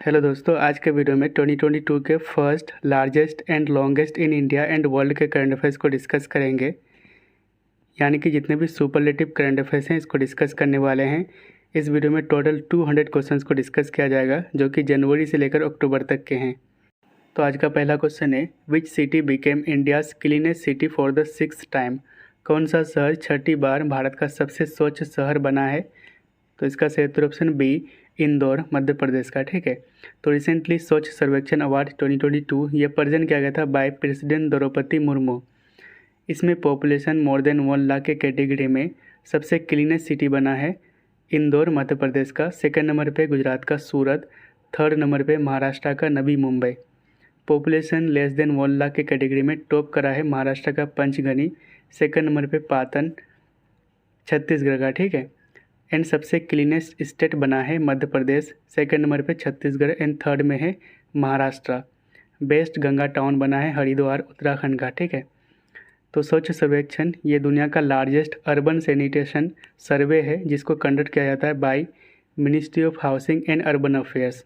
Hello दोस्तों, आज के वीडियो में 2022 के first largest and longest in India and world के करंट अफेयर्स को डिस्कस करेंगे। यानी कि जितने भी सुपरलेटिव करंट अफेयर्स हैं इसको डिस्कस करने वाले हैं। इस वीडियो में टोटल 200 क्वेश्चंस को डिस्कस किया जाएगा जो कि जनवरी से लेकर अक्टूबर तक के हैं। तो आज का पहला क्वेश्चन है, which city became India's cleanest city for the 6th time. कौन सा शहर छठी बार भारत का सबसे स्वच्छ शहर बना है? तो इसका सही उत्तर ऑप्शन बी, इंदौर, मध्य प्रदेश का। ठीक है। तो रिसेंटली स्वच्छ सर्वेक्षण अवार्ड 2022 ये प्रेजेंट किया गया था बाय प्रेसिडेंट द्रौपदी मुर्मू। इसमें पॉपुलेशन मोर देन 1 लाख के कैटेगरी में सबसे क्लीनेस्ट सिटी बना है इंदौर, मध्य प्रदेश का। सेकंड नंबर पे गुजरात का सूरत, थर्ड नंबर पे महाराष्ट्र का Navi Mumbai. Population less than 1 lakh के कैटेगरी में टॉप करा है महाराष्ट्र का पंचगनी, सेकंड नंबर पे पाटन, छत्तीसगढ़ का। ठीक है। एंड सबसे क्लीनेस्ट स्टेट बना है मध्य प्रदेश, सेकंड नंबर पे छत्तीसगढ़ एंड थर्ड में है महाराष्ट्र। बेस्ट गंगा टाउन बना है हरिद्वार, उत्तराखंड का। ठीक है। तो स्वच्छ सर्वेक्षण ये दुनिया का लार्जेस्ट अर्बन सैनिटेशन सर्वे है जिसको कंडक्ट किया जाता है by ministry of housing and urban affairs.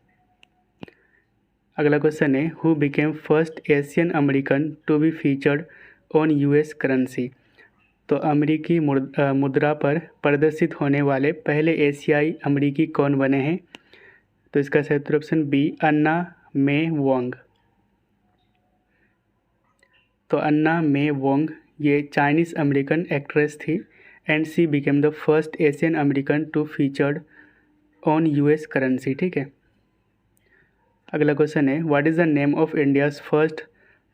अगला क्वेश्चन है, who became first Asian American to be featured on US currency. तो अमेरिकी मुद्रा पर प्रदर्शित होने वाले पहले एशियाई अमेरिकी कौन बने हैं? तो इसका सही उत्तर option B, Anna May Wong. तो अन्ना मे वोंग ये चाइनीज़ अमेरिकन एक्ट्रेस थी and she became the first Asian American to featured on US currency. ठीक है। अगला क्वेश्चन है, what is the name of India's first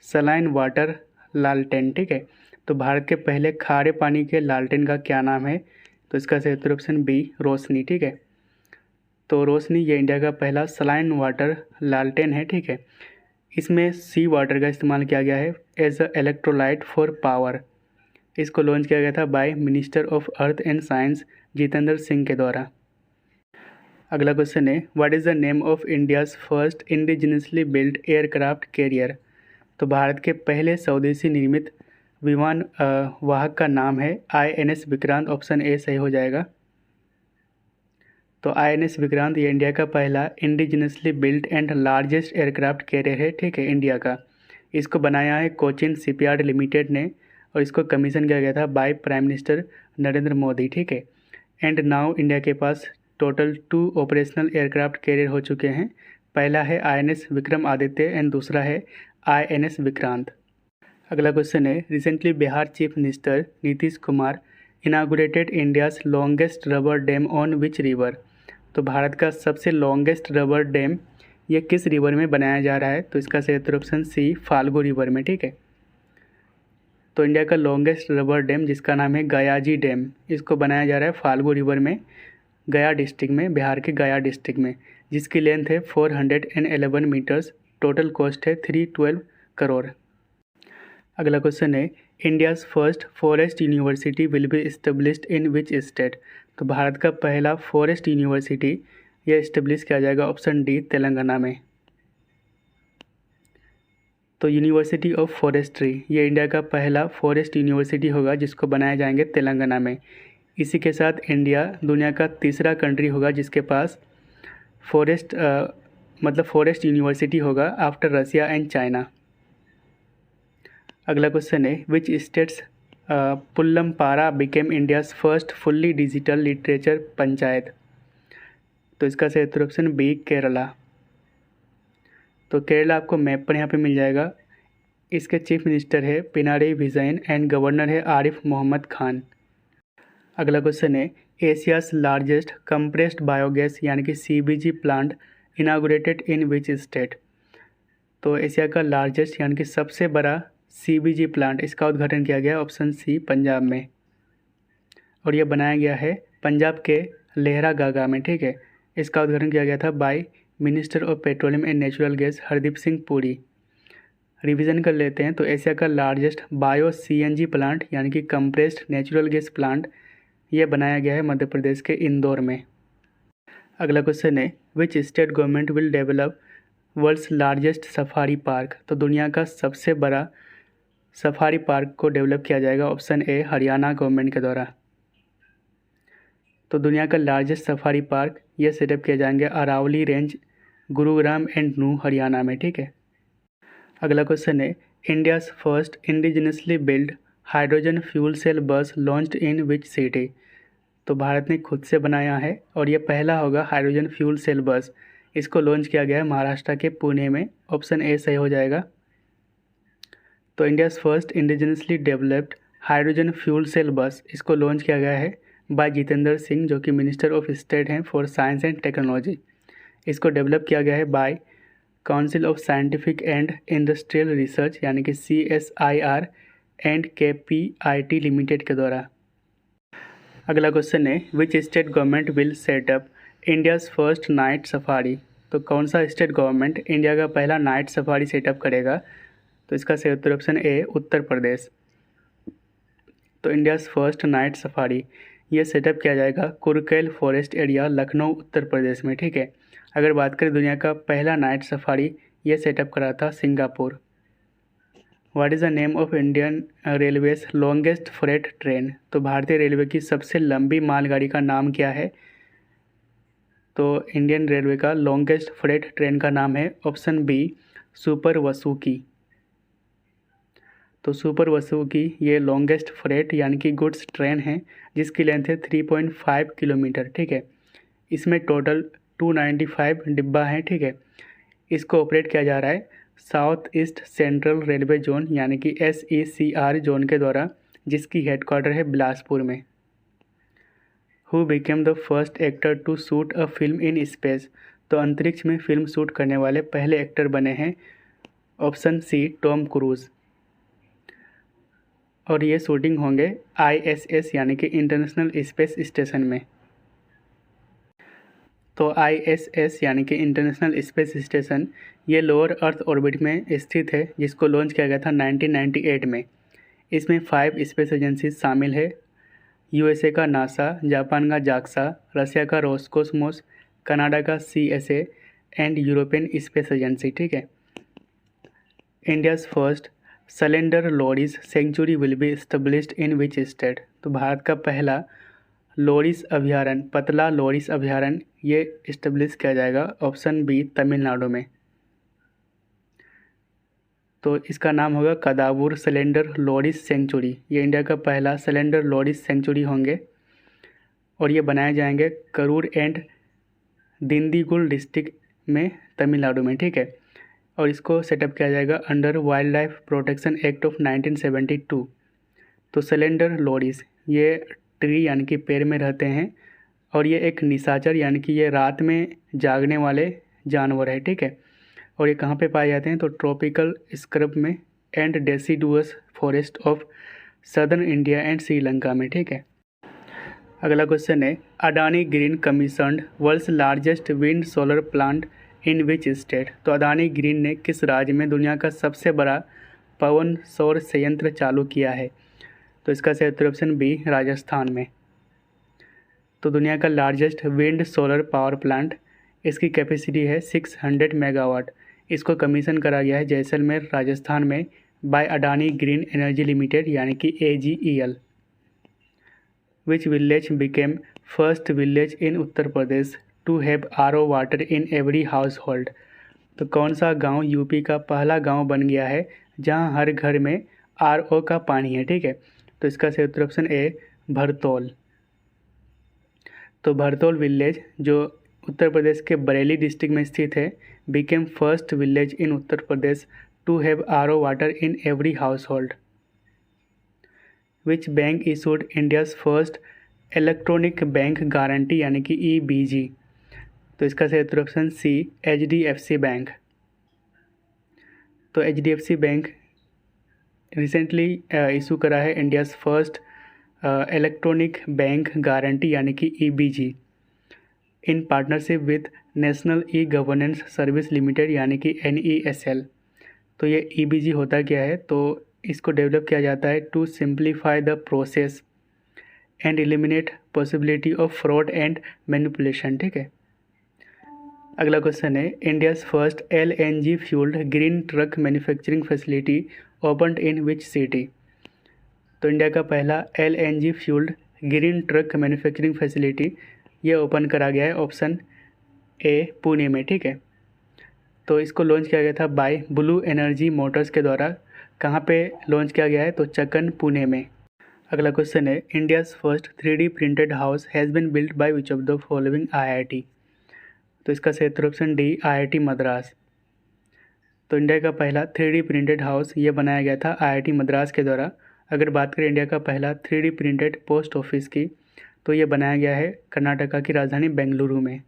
saline water लालटेन। ठीक है। तो भारत के पहले खारे पानी के लालटेन का क्या नाम है? तो इसका सही उत्तर ऑप्शन बी, रोशनी। ठीक है। तो रोशनी ये इंडिया का पहला सलाइन वाटर लालटेन है। ठीक है। इसमें सी वाटर का इस्तेमाल किया गया है as a electrolyte for power. इसको लॉन्च किया गया था by minister of earth and science Jitendra Singh के द्वारा। अगला क्वेश्चन है, what is the name of India's first indigenously built aircraft carrier. तो भारत के पहले स्वदेशी निर्मित विमान वाहक का नाम है INS विक्रांत। ऑप्शन ए सही हो जाएगा। तो INS विक्रांत ये इंडिया का पहला indigenously built and largest aircraft carrier है। ठीक है, इंडिया का। इसको बनाया है कोचिन शिपयार्ड लिमिटेड ने और इसको कमीशन किया गया था by prime minister Narendra Modi. ठीक है। एंड नाउ इंडिया के पास टोटल 2 ऑपरेशनल एयरक्राफ्ट कैरियर हो चुके हैं। पहला है INS विक्रमादित्य एंड दूसरा है INS विक्रांत। अगला क्वेश्चन है, recently Bihar chief minister Nitish Kumar inaugurated India's longest rubber dam on which river. तो भारत का सबसे लॉन्गेस्ट रबर डैम ये किस रिवर में बनाया जा रहा है? तो इसका सही उत्तर ऑप्शन सी, फाल्गु रिवर में। ठीक है। तो इंडिया का लॉन्गेस्ट रबर डैम जिसका नाम है गयाजी डैम, इसको बनाया जा रहा है फाल्गु रिवर में, गया डिस्ट्रिक्ट में, बिहार के गया डिस्ट्रिक्ट में, जिसकी लेंथ है 411 मीटर्स। टोटल कॉस्ट है 312 करोड़। अगला क्वेश्चन है, India's first forest university will be established in which state. तो भारत का पहला फॉरेस्ट यूनिवर्सिटी यह इस्टेब्लिश किया जाएगा ऑप्शन डी, तेलंगाना में। तो यूनिवर्सिटी ऑफ फॉरेस्ट्री ये इंडिया का पहला फॉरेस्ट यूनिवर्सिटी होगा जिसको बनाए जाएंगे तेलंगाना में। इसी के साथ इंडिया दुनिया का तीसरा कंट्री होगा जिसके पास फॉरेस्ट यूनिवर्सिटी होगा आफ्टर रसिया एंड चाइना। अगला क्वेश्चन है, which states Pullampara became India's first fully digital literature panchayat. तो इसका सही उत्तर ऑप्शन बी, केरला। तो केरला आपको मैप पर यहाँ पे मिल जाएगा। इसके चीफ मिनिस्टर है पिनारई विजयन एंड गवर्नर है आरिफ मोहम्मद खान। अगला क्वेश्चन है, एशियाज़ लार्जेस्ट कंप्रेस्ड बायोगैस यानी कि CBG plant inaugurated in which state. तो एशिया का लार्जेस्ट यानी कि सबसे बड़ा CBG प्लांट इसका उद्घाटन किया गया ऑप्शन सी, पंजाब में, और यह बनाया गया है पंजाब के लहरागागा में। ठीक है। इसका उद्घाटन किया गया था by minister of petroleum and natural gas Hardeep Singh Puri. Revision कर लेते हैं। तो एशिया का लार्जेस्ट बायो CNG प्लांट यानी कि कंप्रेस्ड नेचुरल गैस प्लांट यह बनाया गया है मध्य प्रदेश के इंदौर में। अगला क्वेश्चन है, which state government will develop world's largest safari park. तो दुनिया का सबसे बड़ा सफारी पार्क को डेवलप किया जाएगा ऑप्शन ए, हरियाणा गवर्नमेंट के द्वारा। तो दुनिया का लार्जेस्ट सफारी पार्क ये सेटअप किए जाएंगे अरावली रेंज गुरुग्राम एंड नू हरियाणा में, ठीक है। अगला क्वेश्चन है, India's first indigenously build hydrogen fuel cell bus launched in which city. तो भारत ने खुद से बनाया है और ये पहला होगा हाइड्रोजन फ्यूल सेल बस। इसको लॉन्च किया गया है महाराष्ट्र के पुणे में। ऑप्शन ए सही हो जाएगा। तो India's first indigenously developed hydrogen fuel cell bus, इसको लॉन्च किया गया है बाय जितेंद्र सिंह, जो कि मिनिस्टर ऑफ स्टेट हैं फॉर साइंस एंड टेक्नोलॉजी। इसको डेवलप किया गया है by council of scientific and industrial research यानी कि CSIR एंड KPIT लिमिटेड के द्वारा। अगला क्वेश्चन है, which state government will set up India's first night safari. तो कौन सा स्टेट गवर्नमेंट इंडिया का पहला नाइट सफारी सेटअप करेगा। तो इसका सही उत्तर ऑप्शन ए उत्तर प्रदेश। तो इंडियाज़ फर्स्ट नाइट सफारी ये सेटअप किया जाएगा कुरकेल फॉरेस्ट एरिया, लखनऊ, उत्तर प्रदेश में, ठीक है। अगर बात करें दुनिया का पहला नाइट सफारी ये सेटअप करा था Singapore. What is the name of Indian railways longest freight train. तो भारतीय रेलवे की सबसे लंबी मालगाड़ी का नाम क्या है। तो इंडियन रेलवे का लॉन्गेस्ट फ्रेट ट्रेन का नाम है ऑप्शन बी सुपर वसुकी। तो सुपर वसुकी ये लॉन्गेस्ट फ्रेट यानी कि गुड्स ट्रेन है जिसकी लेंथ है 3.5 किलोमीटर, ठीक है। इसमें टोटल 295 डिब्बा हैं, ठीक है। इसको ऑपरेट किया जा रहा है south east central railway zone यानी कि SECR जोन के द्वारा, जिसकी हेडक्वार्टर है बिलासपुर में। Who became the first actor to shoot a film in space. तो अंतरिक्ष में फिल्म शूट करने वाले पहले एक्टर बने हैं ऑप्शन सी टॉम क्रूज। और ये शूटिंग होंगे ISS यानी कि इंटरनेशनल स्पेस स्टेशन में। तो ISS यानी कि इंटरनेशनल स्पेस स्टेशन ये लोअर अर्थ ऑर्बिट में स्थित है, जिसको लॉन्च किया गया था 1998 में। इसमें 5 स्पेस एजेंसीज शामिल है। USA का नासा, जापान का जाक्सा, रसिया का रोसकोसमोस, कनाडा का CSA and European Space Agency, ठीक है। India's first slender loris sanctuary will be established in which state. तो भारत का पहला लोरिस अभयारण्य, पतला लोरिस अभयारण्य ये इस्टेब्लिश किया जाएगा ऑप्शन बी तमिलनाडु में। तो इसका नाम होगा कदावूर सलेंडर लोरिस सेंचुरी। ये इंडिया का पहला सलेंडर लोरिस सेंचुरी होंगे और ये बनाए जाएंगे करूर एंड दिंडीगुल डिस्ट्रिक्ट में, तमिलनाडु में, ठीक है। और इसको सेटअप किया जाएगा under wild life protection act of 1972। तो सलेंडर लोरिस ये ट्री यानी कि पेड़ में रहते हैं और ये एक निशाचर यानी कि ये रात में जागने वाले जानवर है, ठीक है। और ये कहाँ पे पाए जाते हैं तो ट्रॉपिकल स्क्रब में and deciduous forest of southern India and Sri Lanka में, ठीक है। अगला क्वेश्चन है, Adani Green commissioned world's largest wind solar plant in which state. तो अडानी ग्रीन ने किस राज्य में दुनिया का सबसे बड़ा पवन सौर संयंत्र चालू किया है। तो इसका सही उत्तर ऑप्शन बी राजस्थान में। तो दुनिया का largest wind solar power plant, इसकी कैपेसिटी है 600 मेगावाट। इसको कमीशन करा गया है जैसलमेर राजस्थान में by Adani Green Energy Limited यानी कि AGEL। Which village became first village in Uttar Pradesh to have RO water in every household. तो कौन सा गांव यूपी का पहला गांव बन गया है जहां हर घर में RO का पानी है, ठीक है। तो इसका सही उत्तर ऑप्शन ए भरतौल। तो भरतौल विलेज जो उत्तर प्रदेश के बरेली डिस्ट्रिक्ट में स्थित है became first village in Uttar Pradesh to have RO water in every household. Which bank issued India's first electronic bank guarantee यानी कि EBG। तो इसका सही उत्तर ऑप्शन सी HDFC बैंक। तो HDFC बैंक रिसेंटली इशू करा है India's first electronic bank guarantee यानी कि EBG इन partnership with national e-governance service limited यानी कि NESL। तो ये EBG होता क्या है, तो इसको डेवलप किया जाता है to simplify the process and eliminate possibility of fraud and manipulation, ठीक है। अगला क्वेश्चन है, India's first LNG fuelled green truck manufacturing facility opened in which city. तो इंडिया का पहला LNG fuelled green truck manufacturing facility ये open करा गया है ऑप्शन ए पुणे में, ठीक है। तो इसको लॉन्च किया गया था बाय ब्लू एनर्जी मोटर्स के द्वारा। कहाँ पे लॉन्च किया गया है? तो चक्कन, पुणे में। अगला क्वेश्चन है, India's first 3D printed house has been built by which of the following IIT? तो इसका सही उत्तर ऑप्शन डी, IIT मद्रास। तो इंडिया का पहला 3D प्रिंटेड हाउस ये बनाया गया था IIT मद्रास के द्वारा। अगर बात करें इंडिया का पहला 3D प्रिंटेड पोस्ट ऑफिस की, तो ये बनाया गया है कर्नाटका की राजधानी बेंगलुरु में।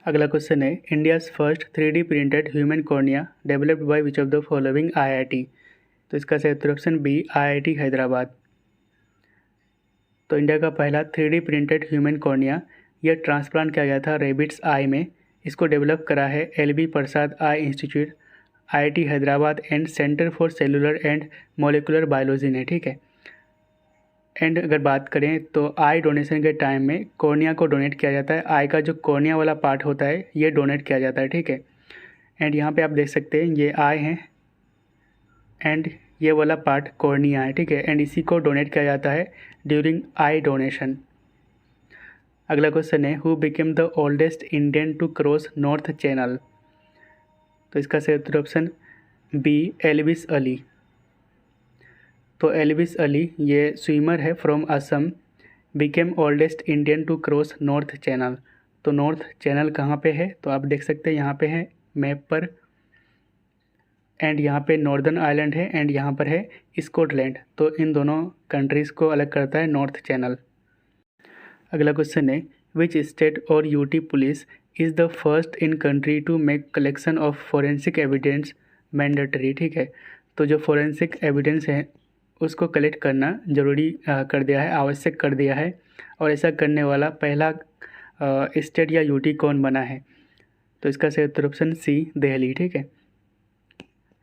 अगला क्वेश्चन है, India's first 3D printed human cornea developed by which of the following IIT? तो इसका सही उत्तर ऑप्शन बी, IIT हैदराबाद। तो इंडिया का पहला 3D प्रिंटेड ह्यूमन कॉर्निया यह ट्रांसप्लांट किया गया था रेबिट्स आई में। इसको डेवलप करा है LB Prasad I institute, IIT Hyderabad and centre for cellular and molecular biology ने, ठीक है। एंड अगर बात करें तो आई डोनेशन के टाइम में कॉर्निया को डोनेट किया जाता है। आई का जो कॉर्निया वाला पार्ट होता है ये डोनेट किया जाता है, ठीक है। एंड यहाँ पे आप देख सकते हैं ये आई हैं एंड ये वाला पार्ट कॉर्निया है, ठीक है। एंड इसी को डोनेट किया जाता है ड्यूरिंग आई डोनेशन। अगला क्वेश्चन है, who became the oldest Indian to cross North Channel? तो इसका सही उत्तर ऑप्शन बी, एल्विस अली। तो एल्विस अली ये स्विमर है from Assam, became oldest Indian to cross North Channel. तो नॉर्थ चैनल कहाँ पे है? तो आप देख सकते हैं यहाँ पे है मैप पर। एंड यहाँ पे नॉर्दर्न आइलैंड है एंड यहाँ पर है स्कॉटलैंड। तो इन दोनों कंट्रीज़ को अलग करता है नॉर्थ चैनल। अगला क्वेश्चन है, विच स्टेट और UT police is the first in country to make collection of forensic evidence mandatory? ठीक है, तो जो फोरेंसिक एविडेंस है उसको कलेक्ट करना ज़रूरी कर दिया है, आवश्यक कर दिया है। और ऐसा करने वाला पहला स्टेट या यूटी कौन बना है? तो इसका सही उत्तर ऑप्शन सी, दिल्ली, ठीक है।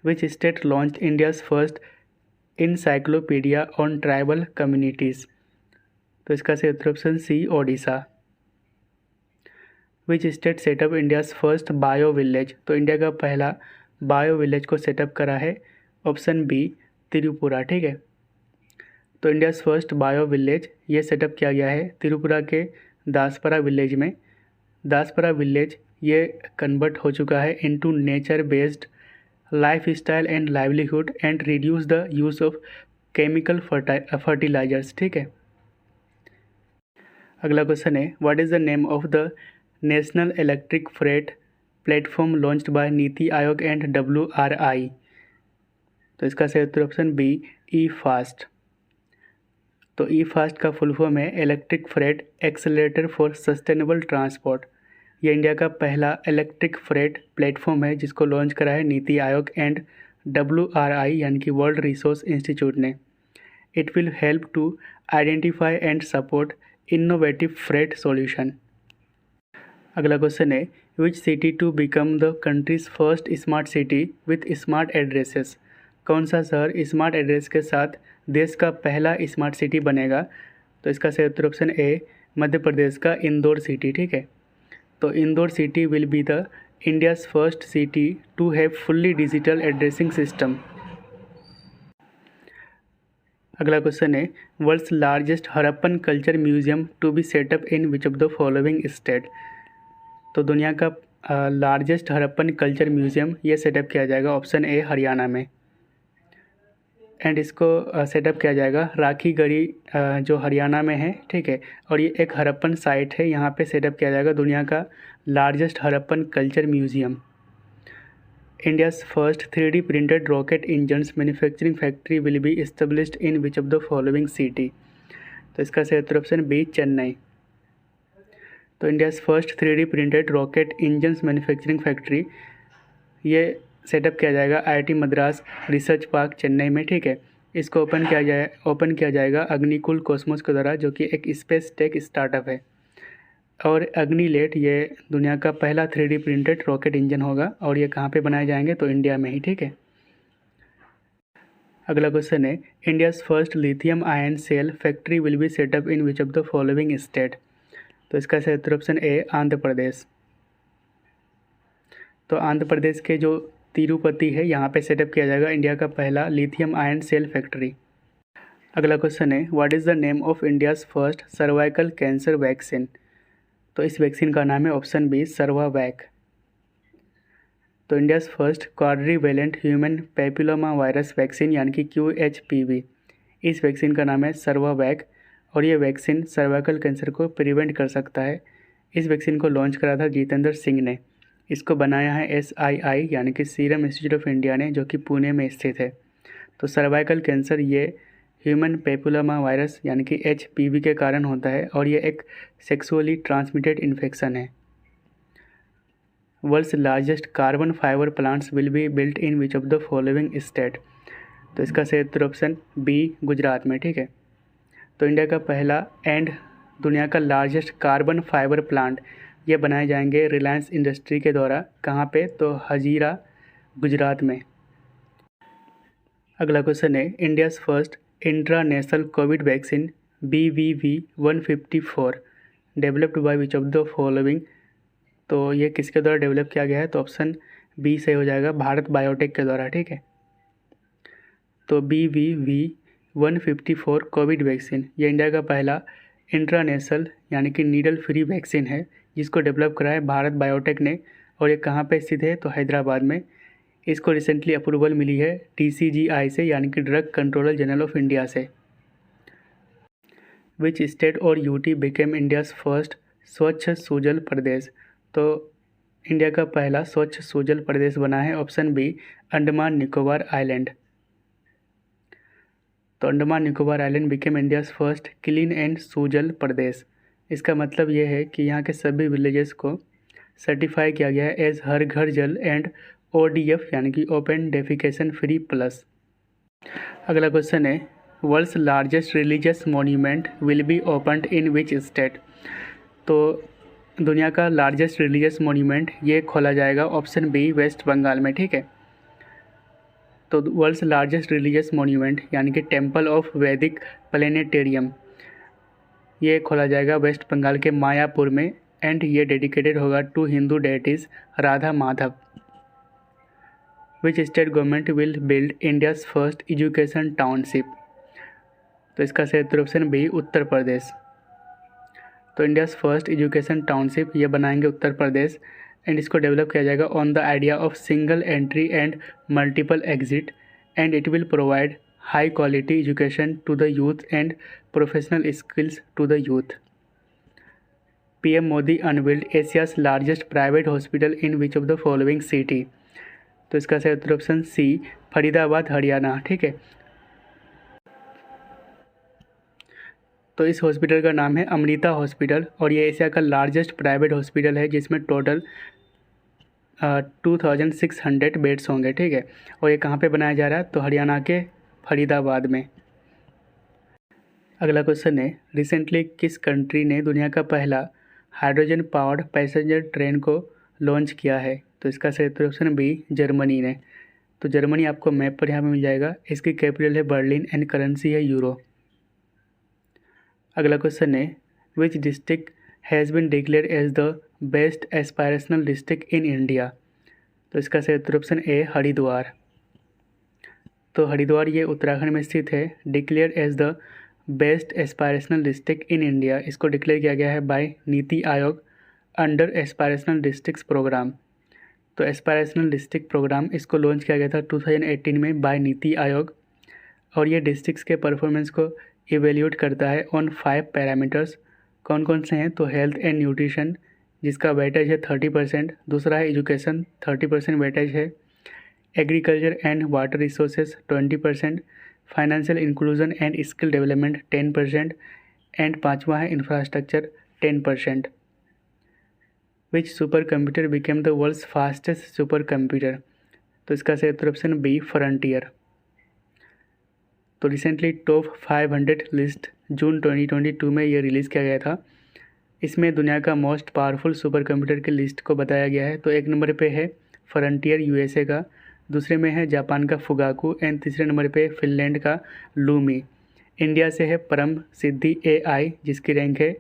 Which state launch India's first encyclopedia on tribal communities? तो इसका सही उत्तर option C, Odisha. Which state set up India's first bio village? तो इंडिया का पहला बायो विलेज को सेटअप करा है ऑप्शन बी, त्रिपुरा, ठीक है। तो इंडियाज़ फर्स्ट बायो विलेज ये सेटअप किया गया है त्रिपुरा के दासपरा विलेज में। दासपरा विलेज ये कन्वर्ट हो चुका है into nature based lifestyle and livelihood and reduce the use of chemical fertilisers, ठीक है। अगला क्वेश्चन है, what is the name of the national electric freight platform launched by NITI Aayog and WRI? तो इसका सही उत्तर ऑप्शन बी, ई फास्ट। तो E fast का फुल फॉर्म है electric freight accelerator for sustainable transport. ये इंडिया का पहला इलेक्ट्रिक फ्रेट प्लेटफॉर्म है जिसको लॉन्च करा है नीति आयोग एंड WRI यानी कि वर्ल्ड रिसोर्स इंस्टीट्यूट ने। It will help to identify and support innovative freight solution. अगला क्वेश्चन है, which city to become the country's first smart city with smart addresses? कौन सा शहर स्मार्ट एड्रेस के साथ देश का पहला स्मार्ट सिटी बनेगा? तो इसका सही उत्तर ऑप्शन ए, मध्य प्रदेश का इंदौर सिटी, ठीक है। तो Indore city will be the India's first city to have fully digital addressing system. अगला क्वेश्चन है, world's largest Harappan culture museum to be setup in which of the following state? तो दुनिया का लार्जेस्ट हड़प्पन कल्चर म्यूजियम ये setup किया जाएगा option A, Haryana में। And इसको सेटअप किया जाएगा राखी गढ़ी जो हरियाणा में है, ठीक है। और ये एक हड़प्पन साइट है, यहाँ पे सेटअप किया जाएगा दुनिया का largest Harappan culture museum. India's first 3D printed rocket engines manufacturing factory will be established in which of the following city? तो इसका सही उत्तर ऑप्शन बी, चेन्नई। तो India's first 3D printed rocket engines manufacturing factory ये सेटअप किया जाएगा IIT Madras research park Chennai में, ठीक है। इसको ओपन किया जाएगा अग्निकुल कॉस्मोस के द्वारा, जो कि एक स्पेस टेक स्टार्टअप है। और अग्निलेट ये दुनिया का पहला 3D प्रिंटेड रॉकेट इंजन होगा। और ये कहाँ पे बनाए जाएंगे? तो इंडिया में ही, ठीक है। अगला क्वेश्चन है, India's first lithium ion cell factory will be setup in which of the following state? तो इसका सही उत्तर ऑप्शन ए, आंध्र प्रदेश। तो आंध्र प्रदेश के जो तिरुपति है यहाँ पे सेटअप किया जाएगा इंडिया का पहला लिथियम आयन सेल फैक्ट्री। अगला क्वेश्चन है, what is the name of India's first cervical cancer vaccine? तो इस वैक्सीन का नाम है ऑप्शन बी, सर्वावैक। तो India's first quadrivalent human papilloma virus vaccine यानी कि QHPV, इस वैक्सीन का नाम है सर्वावैक और ये वैक्सीन सर्वाइकल कैंसर को प्रिवेंट कर सकता है। इस वैक्सीन को लॉन्च करा था जितेंद्र सिंह ने। इसको बनाया है SII यानी कि सीरम इंस्टीट्यूट ऑफ इंडिया ने, जो कि पुणे में स्थित है। तो सर्वाइकल कैंसर ये ह्यूमन पैपिलोमा वायरस यानी कि HPV के कारण होता है और ये एक सेक्सुअली ट्रांसमिटेड इन्फेक्शन है। World's largest carbon fibre plants will be built in which of the following state. तो इसका सही उत्तर ऑप्शन B गुजरात में, ठीक है। तो इंडिया का पहला एंड दुनिया का लार्जेस्ट कार्बन फाइबर प्लांट ये बनाए जाएंगे रिलायंस इंडस्ट्री के द्वारा। कहाँ पे? तो हजीरा गुजरात में। अगला क्वेश्चन है India's first intranasal Covid vaccine BVV154 developed by which of the following. तो ये किसके द्वारा डेवलप किया गया है? तो ऑप्शन B सही हो जाएगा, भारत बायोटेक के द्वारा, ठीक है। तो BVV154 कोविड वैक्सीन ये इंडिया का पहला इंट्रानेशनल यानी कि नीडल फ्री वैक्सीन है जिसको डेवलप करा है भारत बायोटेक ने। और ये कहाँ पे स्थित है? तो हैदराबाद में। इसको रिसेंटली अप्रूवल मिली है DCGI से यानी कि drug controller general of India से। विच स्टेट और UT बिकेम इंडियाज़ फर्स्ट स्वच्छ सुजल प्रदेश। तो इंडिया का पहला स्वच्छ सुजल प्रदेश बना है option B Andaman Nicobar island. तो Andaman Nicobar island became India's first clean and Sujal Pradesh. इसका मतलब ये है कि यहाँ के सभी विलेजेस को सर्टिफाई किया गया है एज हर घर जल एंड ODF यानी कि ओपन डेफिकेशन फ्री प्लस। अगला क्वेश्चन है world's largest religious monument will be opened in which state. तो दुनिया का लार्जेस्ट रिलीजियस मॉन्यूमेंट ये खोला जाएगा ऑप्शन B वेस्ट बंगाल में, ठीक है। तो वर्ल्ड्स लार्जेस्ट रिलीजियस मॉन्यूमेंट यानी कि टेम्पल ऑफ वैदिक प्लेनेटेरियम ये खोला जाएगा वेस्ट बंगाल के मायापुर में एंड ये डेडिकेटेड होगा to Hindu deities Radha Madhav. Which state government will build India's first education township. तो इसका सही उत्तर ऑप्शन B उत्तर प्रदेश। तो इंडियाज़ फर्स्ट एजुकेशन टाउनशिप ये बनाएंगे उत्तर प्रदेश एंड इसको डेवलप किया जाएगा on the idea of single entry and multiple exit and it will provide high quality education to the youth and professional skills to the youth. PM Modi unveiled Asia's largest private hospital in which of the following city. तो इसका सही उत्तर option C Faridabad Haryana, ठीक है। तो इस hospital का नाम है अमृता हॉस्पिटल और ये एशिया का लार्जेस्ट प्राइवेट हॉस्पिटल है जिसमें टोटल 2600 बेड्स होंगे, ठीक है। और ये कहाँ पे बनाया जा रहा है? तो हरियाणा के फरीदाबाद में। अगला क्वेश्चन है रिसेंटली किस कंट्री ने दुनिया का पहला हाइड्रोजन पावर्ड पैसेंजर ट्रेन को लॉन्च किया है? तो इसका सही उत्तर ऑप्शन B जर्मनी ने। तो जर्मनी आपको मैप पर यहाँ पे मिल जाएगा। इसकी कैपिटल है बर्लिन एंड करेंसी है यूरो। अगला क्वेश्चन है which district has been declared as the best aspirational district in India. तो इसका सही उत्तर ऑप्शन A हरिद्वार। तो हरिद्वार ये उत्तराखंड में स्थित है। Declare as the best aspirational district in India इसको डिक्लेयर किया गया है by NITI Aayog under aspirational districts programme. तो एस्पायरेशनल डिस्ट्रिक्ट प्रोग्राम इसको लॉन्च किया गया था 2018 में बाय नीति आयोग और ये डिस्ट्रिक्ट्स के परफॉर्मेंस को इवेल्यूएट करता है ऑन 5 पैरामीटर्स। कौन कौन से हैं? तो हेल्थ एंड न्यूट्रिशन जिसका वेटेज है 30%, दूसरा है एजुकेशन 30% वेटेज है, agriculture and water resources 20%, financial inclusion and skill development 10% and पाँचवा है infrastructure 10%। Which super computer became the world's fastest super computer. तो इसका सही उत्तर ऑप्शन B फ्रंटियर। तो रिसेंटली टॉप 500 लिस्ट जून 2022 में ये रिलीज़ किया गया था। इसमें दुनिया का मोस्ट पावरफुल सुपर कंप्यूटर की लिस्ट को बताया गया है। तो 1 नंबर पे है फ्रंटियर USA का, दूसरे में है जापान का फुगाकू एंड तीसरे नंबर पे फिनलैंड का लूमी। इंडिया से है परम सिद्धि AI जिसकी रैंक है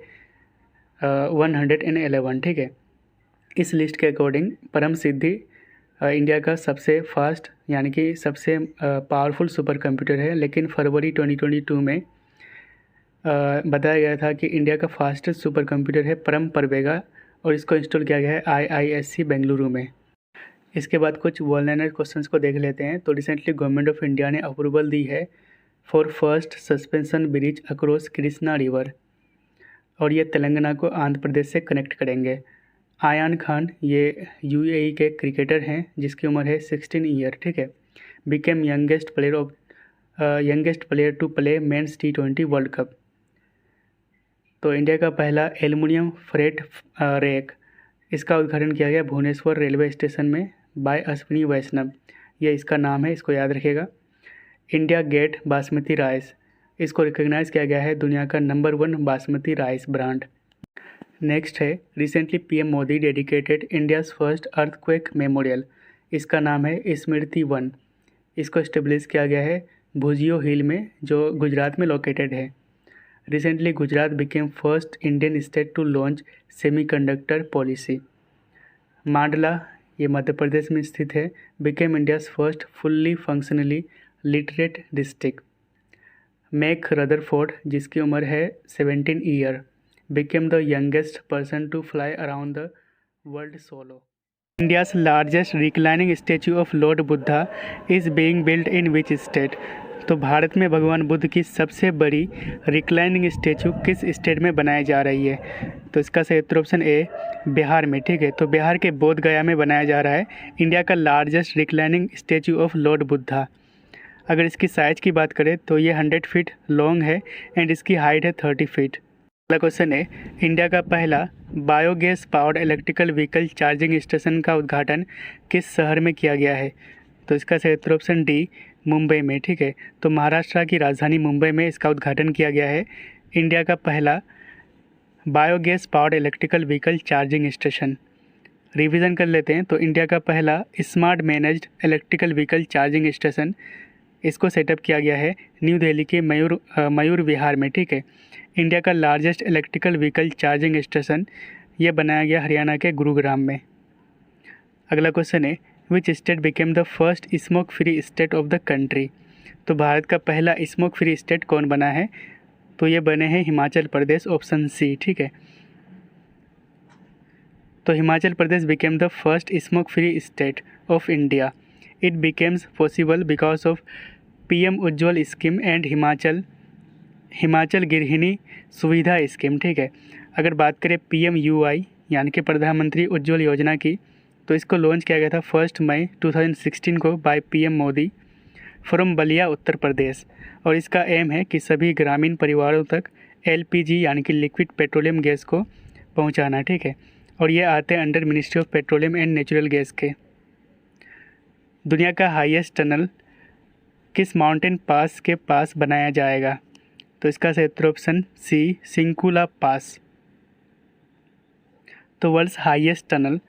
111, ठीक है। इस लिस्ट के अकॉर्डिंग परम सिद्धि इंडिया का सबसे फास्ट यानी कि सबसे पावरफुल सुपर कंप्यूटर है, लेकिन फरवरी 2022 में बताया गया था कि इंडिया का फास्टेस्ट सुपर कंप्यूटर है परम परवेगा और इसको इंस्टॉल किया गया है IISc बेंगलुरु में। इसके बाद कुछ वल्नरेबल क्वेश्चंस को देख लेते हैं। तो रिसेंटली गवर्नमेंट ऑफ इंडिया ने अप्रूवल दी है for first suspension bridge across Krishna river, और ये तेलंगाना को आंध्र प्रदेश से कनेक्ट करेंगे। आयान खान ये यूएई के क्रिकेटर हैं जिसकी उम्र है 16 ईयर, ठीक है। Became youngest player to play men's T20 world cup. तो इंडिया का पहला एल्युमिनियम फ्रेट रैक, इसका उद्घाटन किया गया भुवनेश्वर रेलवे स्टेशन में बाय अश्विनी वैष्णव, ये इसका नाम है, इसको याद रखिएगा। इंडिया गेट बासमती राइस, इसको रिकॉग्नाइज किया गया है दुनिया का number 1 basmati rice brand. Next है recently PM Modi dedicated India's first earthquake memorial, इसका नाम है स्मृति वन। इसको इस्टेब्लिश किया गया है भुजियो हिल में जो गुजरात में लोकेटेड है। Recently Gujarat became first Indian state to launch semiconductor policy. Mandla ये मध्य प्रदेश में स्थित है, became India's first fully functionally literate district. Mack Rutherford जिसकी उम्र है 17 year, became the youngest person to fly around the world solo. India's largest reclining statue of Lord Buddha is being built in which state. तो भारत में भगवान बुद्ध की सबसे बड़ी reclining statue किस स्टेट में बनाई जा रही है? तो इसका सही उत्तर ऑप्शन ए बिहार में, ठीक है। तो बिहार के बोध गया में बनाया जा रहा है इंडिया का largest reclining statue of Lord Buddha. अगर इसकी साइज़ की बात करें तो ये 100 फीट लॉन्ग है एंड इसकी हाइट है 30 फीट। अगला क्वेश्चन है इंडिया का पहला biogas powered electrical vehicle charging station का उद्घाटन किस शहर में किया गया है? तो इसका सही उत्तर ऑप्शन डी मुंबई में, ठीक है। तो महाराष्ट्र की राजधानी मुंबई में इसका उद्घाटन किया गया है इंडिया का पहला biogas powered electrical vehicle charging station. Revision कर लेते हैं। तो इंडिया का पहला smart managed electrical vehicle charging station, इसको सेटअप किया गया है न्यू दिल्ली के मयूर विहार में, ठीक है। इंडिया का largest electrical vehicle charging station ये बनाया गया हरियाणा के गुरुग्राम में। अगला क्वेश्चन है which state became the first smoke free state of the country. तो भारत का पहला स्मोक फ्री स्टेट कौन बना है? तो ये बने हैं हिमाचल प्रदेश, ऑप्शन सी, ठीक है। तो Himachal Pradesh became the first smoke free state of India. It becomes possible because of PM Ujjwal scheme and Himachal Grihini Suvidha scheme, ठीक है। अगर बात करें PMUI यानी कि प्रधानमंत्री उज्ज्वल योजना की, तो इसको लॉन्च किया गया था 1 मई 2016 को by PM Modi from Ballia Uttar Pradesh, और इसका एम है कि सभी ग्रामीण परिवारों तक LPG यानी कि लिक्विड पेट्रोलियम गैस को पहुंचाना, ठीक है। और ये आते हैं under ministry of petroleum and natural gas के। दुनिया का हाईएस्ट टनल किस माउंटेन पास के पास बनाया जाएगा? तो इसका सही उत्तर ऑप्शन सी सिंकुला पास। तो वर्ल्ड्स हाईएस्ट टनल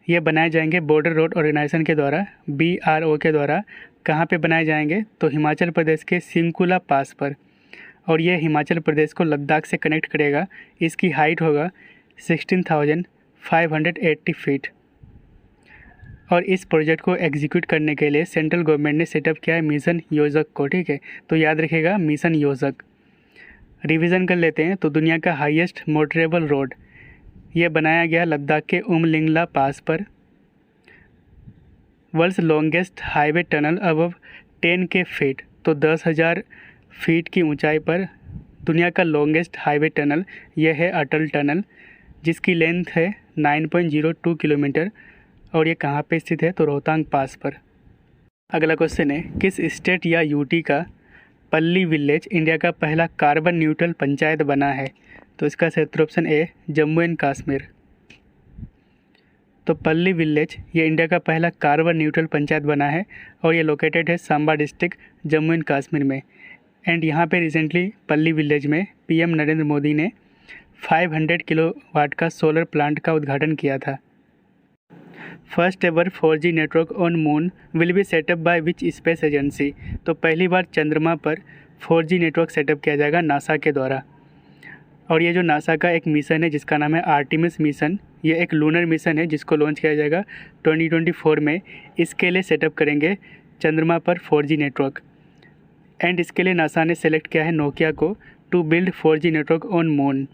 ये बनाए जाएंगे बॉर्डर रोड ऑर्गेनाइजेशन के द्वारा, BRO के द्वारा। कहाँ पे बनाए जाएंगे? तो हिमाचल प्रदेश के सिंकुला पास पर, और ये हिमाचल प्रदेश को लद्दाख से कनेक्ट करेगा। इसकी हाइट होगा 16,580 फीट। और इस प्रोजेक्ट को एग्जीक्यूट करने के लिए सेंट्रल गवर्नमेंट ने सेटअप किया है मिशन योजक को, ठीक है। तो याद रखिएगा मिशन योजक। रिवीजन कर लेते हैं। तो दुनिया का हाईएस्ट मोटरेबल रोड ये बनाया गया लद्दाख के उमलिंगला पास पर। World's longest highway tunnel above 10K feet, तो 10,000 फीट की ऊंचाई पर दुनिया का लॉन्गेस्ट हाईवे टनल यह है अटल टनल, जिसकी लेंथ है 9.02 किलोमीटर, और ये कहाँ पे स्थित है? तो रोहतांग पास पर। अगला क्वेश्चन है किस स्टेट या यूटी का पल्ली विलेज इंडिया का पहला कार्बन न्यूट्रल पंचायत बना है? तो इसका सही उत्तर option A Jammu and Kashmir. तो पल्ली विलेज ये इंडिया का पहला कार्बन न्यूट्रल पंचायत बना है, और ये लोकेटेड है सांबा डिस्ट्रिक्ट जम्मू एंड कश्मीर में। एंड यहाँ पे रिसेंटली पल्ली विलेज में PM नरेंद्र मोदी ने 500 किलोवाट का सोलर प्लांट का उद्घाटन किया था। First ever 4G network on moon will be setup by which space agency. तो पहली बार चंद्रमा पर 4G नेटवर्क सेटअप किया जाएगा नासा के द्वारा। और ये जो नासा का एक मिशन है जिसका नाम है आर्टिमिस मिशन, ये एक लूनर मिशन है जिसको लॉन्च किया जाएगा 2024 में। इसके लिए सेटअप करेंगे चंद्रमा पर 4G नेटवर्क, एंड इसके लिए नासा ने सेलेक्ट किया है नोकिया को to build 4G network on moon.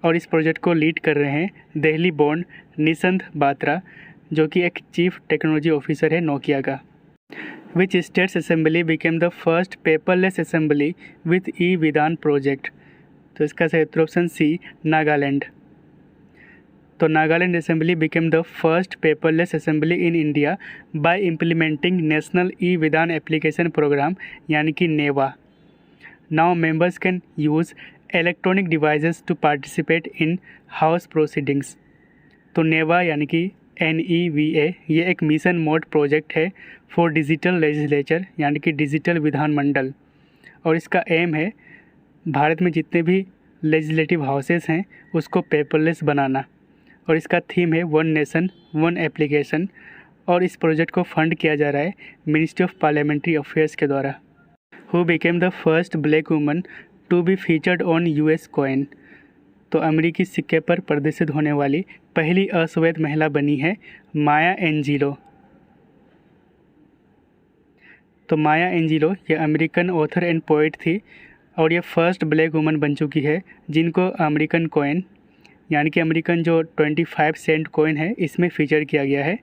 और इस प्रोजेक्ट को लीड कर रहे हैं दिल्ली बोर्न निशंत बात्रा, जो कि एक चीफ टेक्नोलॉजी ऑफिसर है नोकिया का। Which states assembly became the first paperless assembly with e Vidhan project. तो इसका सही उत्तर ऑप्शन सी, नागालैंड। तो Nagaland assembly became the first paperless assembly in India by implementing national e Vidhan application programme, यानी कि NEVA. Now members can use electronic devices to participate in house proceedings. तो NEVA यानी कि NEVA ये एक मिशन मोड प्रोजेक्ट है for digital legislature, यानी कि डिजिटल विधानमंडल, और इसका एम है भारत में जितने भी लेजिस्लेटिव हाउसेस हैं उसको पेपरलेस बनाना, और इसका थीम है वन नेशन वन एप्लीकेशन, और इस प्रोजेक्ट को फंड किया जा रहा है मिनिस्ट्री ऑफ पार्लियामेंट्री अफेयर्स के द्वारा। Who became the first black woman to be featured on US coin. तो अमेरिकी सिक्के पर प्रदर्शित होने वाली पहली अश्वेत महिला बनी है माया एंजिलो। तो माया एंजिलो ये अमेरिकन ऑथर एंड पोइट थी, और ये फर्स्ट ब्लैक वुमन बन चुकी है जिनको अमेरिकन कॉइन, यानी कि अमेरिकन जो 25 सेंट कॉइन है इसमें फीचर किया गया है।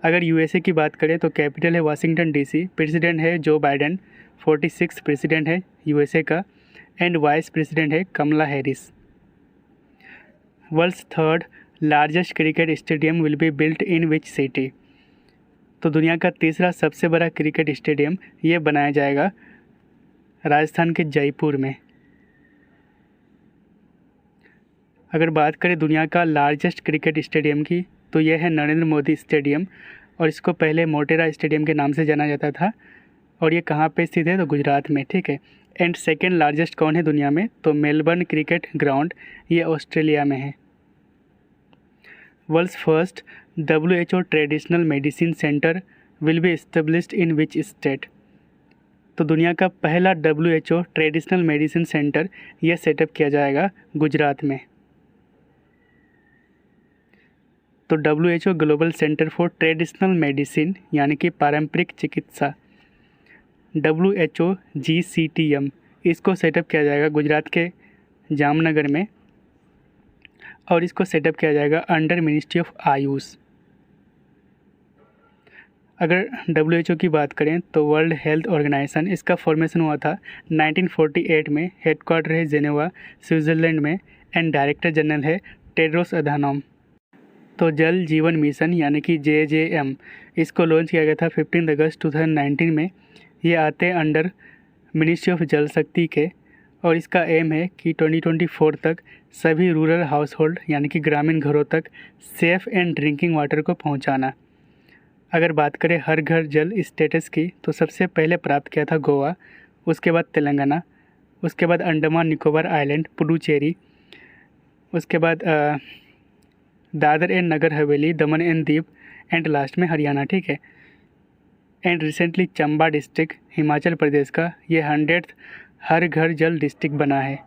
अगर USA की बात करें तो कैपिटल है वाशिंगटन DC, प्रेसिडेंट है जो बाइडेन, 46 प्रेसिडेंट है USA का, एंड वाइस प्रेसिडेंट है Kamala Harris. World's third largest cricket stadium will be built in which city. तो दुनिया का तीसरा सबसे बड़ा क्रिकेट स्टेडियम ये बनाया जाएगा राजस्थान के जयपुर में। अगर बात करें दुनिया का लार्जेस्ट क्रिकेट स्टेडियम की तो यह है नरेंद्र मोदी स्टेडियम, और इसको पहले मोटेरा स्टेडियम के नाम से जाना जाता था, और ये कहाँ पे स्थित है तो गुजरात में, ठीक है। एंड सेकेंड लार्जेस्ट कौन है दुनिया में, तो मेलबर्न क्रिकेट ग्राउंड, ये ऑस्ट्रेलिया में है। World's first WHO traditional medicine centre will be established in which state. तो दुनिया का पहला WHO ट्रेडिशनल मेडिसिन सेंटर यह सेटअप किया जाएगा गुजरात में। तो WHO global centre for traditional medicine यानी कि पारंपरिक चिकित्सा, WHO GCTM, इसको सेटअप किया जाएगा गुजरात के जामनगर में, और इसको सेटअप किया जाएगा अंडर मिनिस्ट्री ऑफ आयुष। अगर WHO की बात करें तो वर्ल्ड हेल्थ ऑर्गेनाइजेशन, इसका फॉर्मेशन हुआ था 1948 में, हेडक्वार्टर है जेनेवा स्विट्ज़रलैंड में, एंड डायरेक्टर जनरल है टेड्रोस अधानोम। तो जल जीवन मिशन यानी कि JJM, इसको लॉन्च किया गया था 15 अगस्त 2019 में। ये आते हैं अंडर मिनिस्ट्री ऑफ जल शक्ति के, और इसका एम है कि 2024 तक सभी रूरल हाउस होल्ड यानी कि ग्रामीण घरों तक सेफ़ एंड ड्रिंकिंग वाटर को पहुंचाना। अगर बात करें हर घर जल स्टेटस की तो सबसे पहले प्राप्त किया था गोवा, उसके बाद तेलंगाना, उसके बाद अंडमान निकोबार आइलैंड, पुडुचेरी, उसके बाद Dadar and Nagar Haveli, Daman and Diu, and last में हरियाणा, ठीक है। And recently Chamba district Himachal Pradesh का ये 100th हर घर जल डिस्ट्रिक्ट बना है।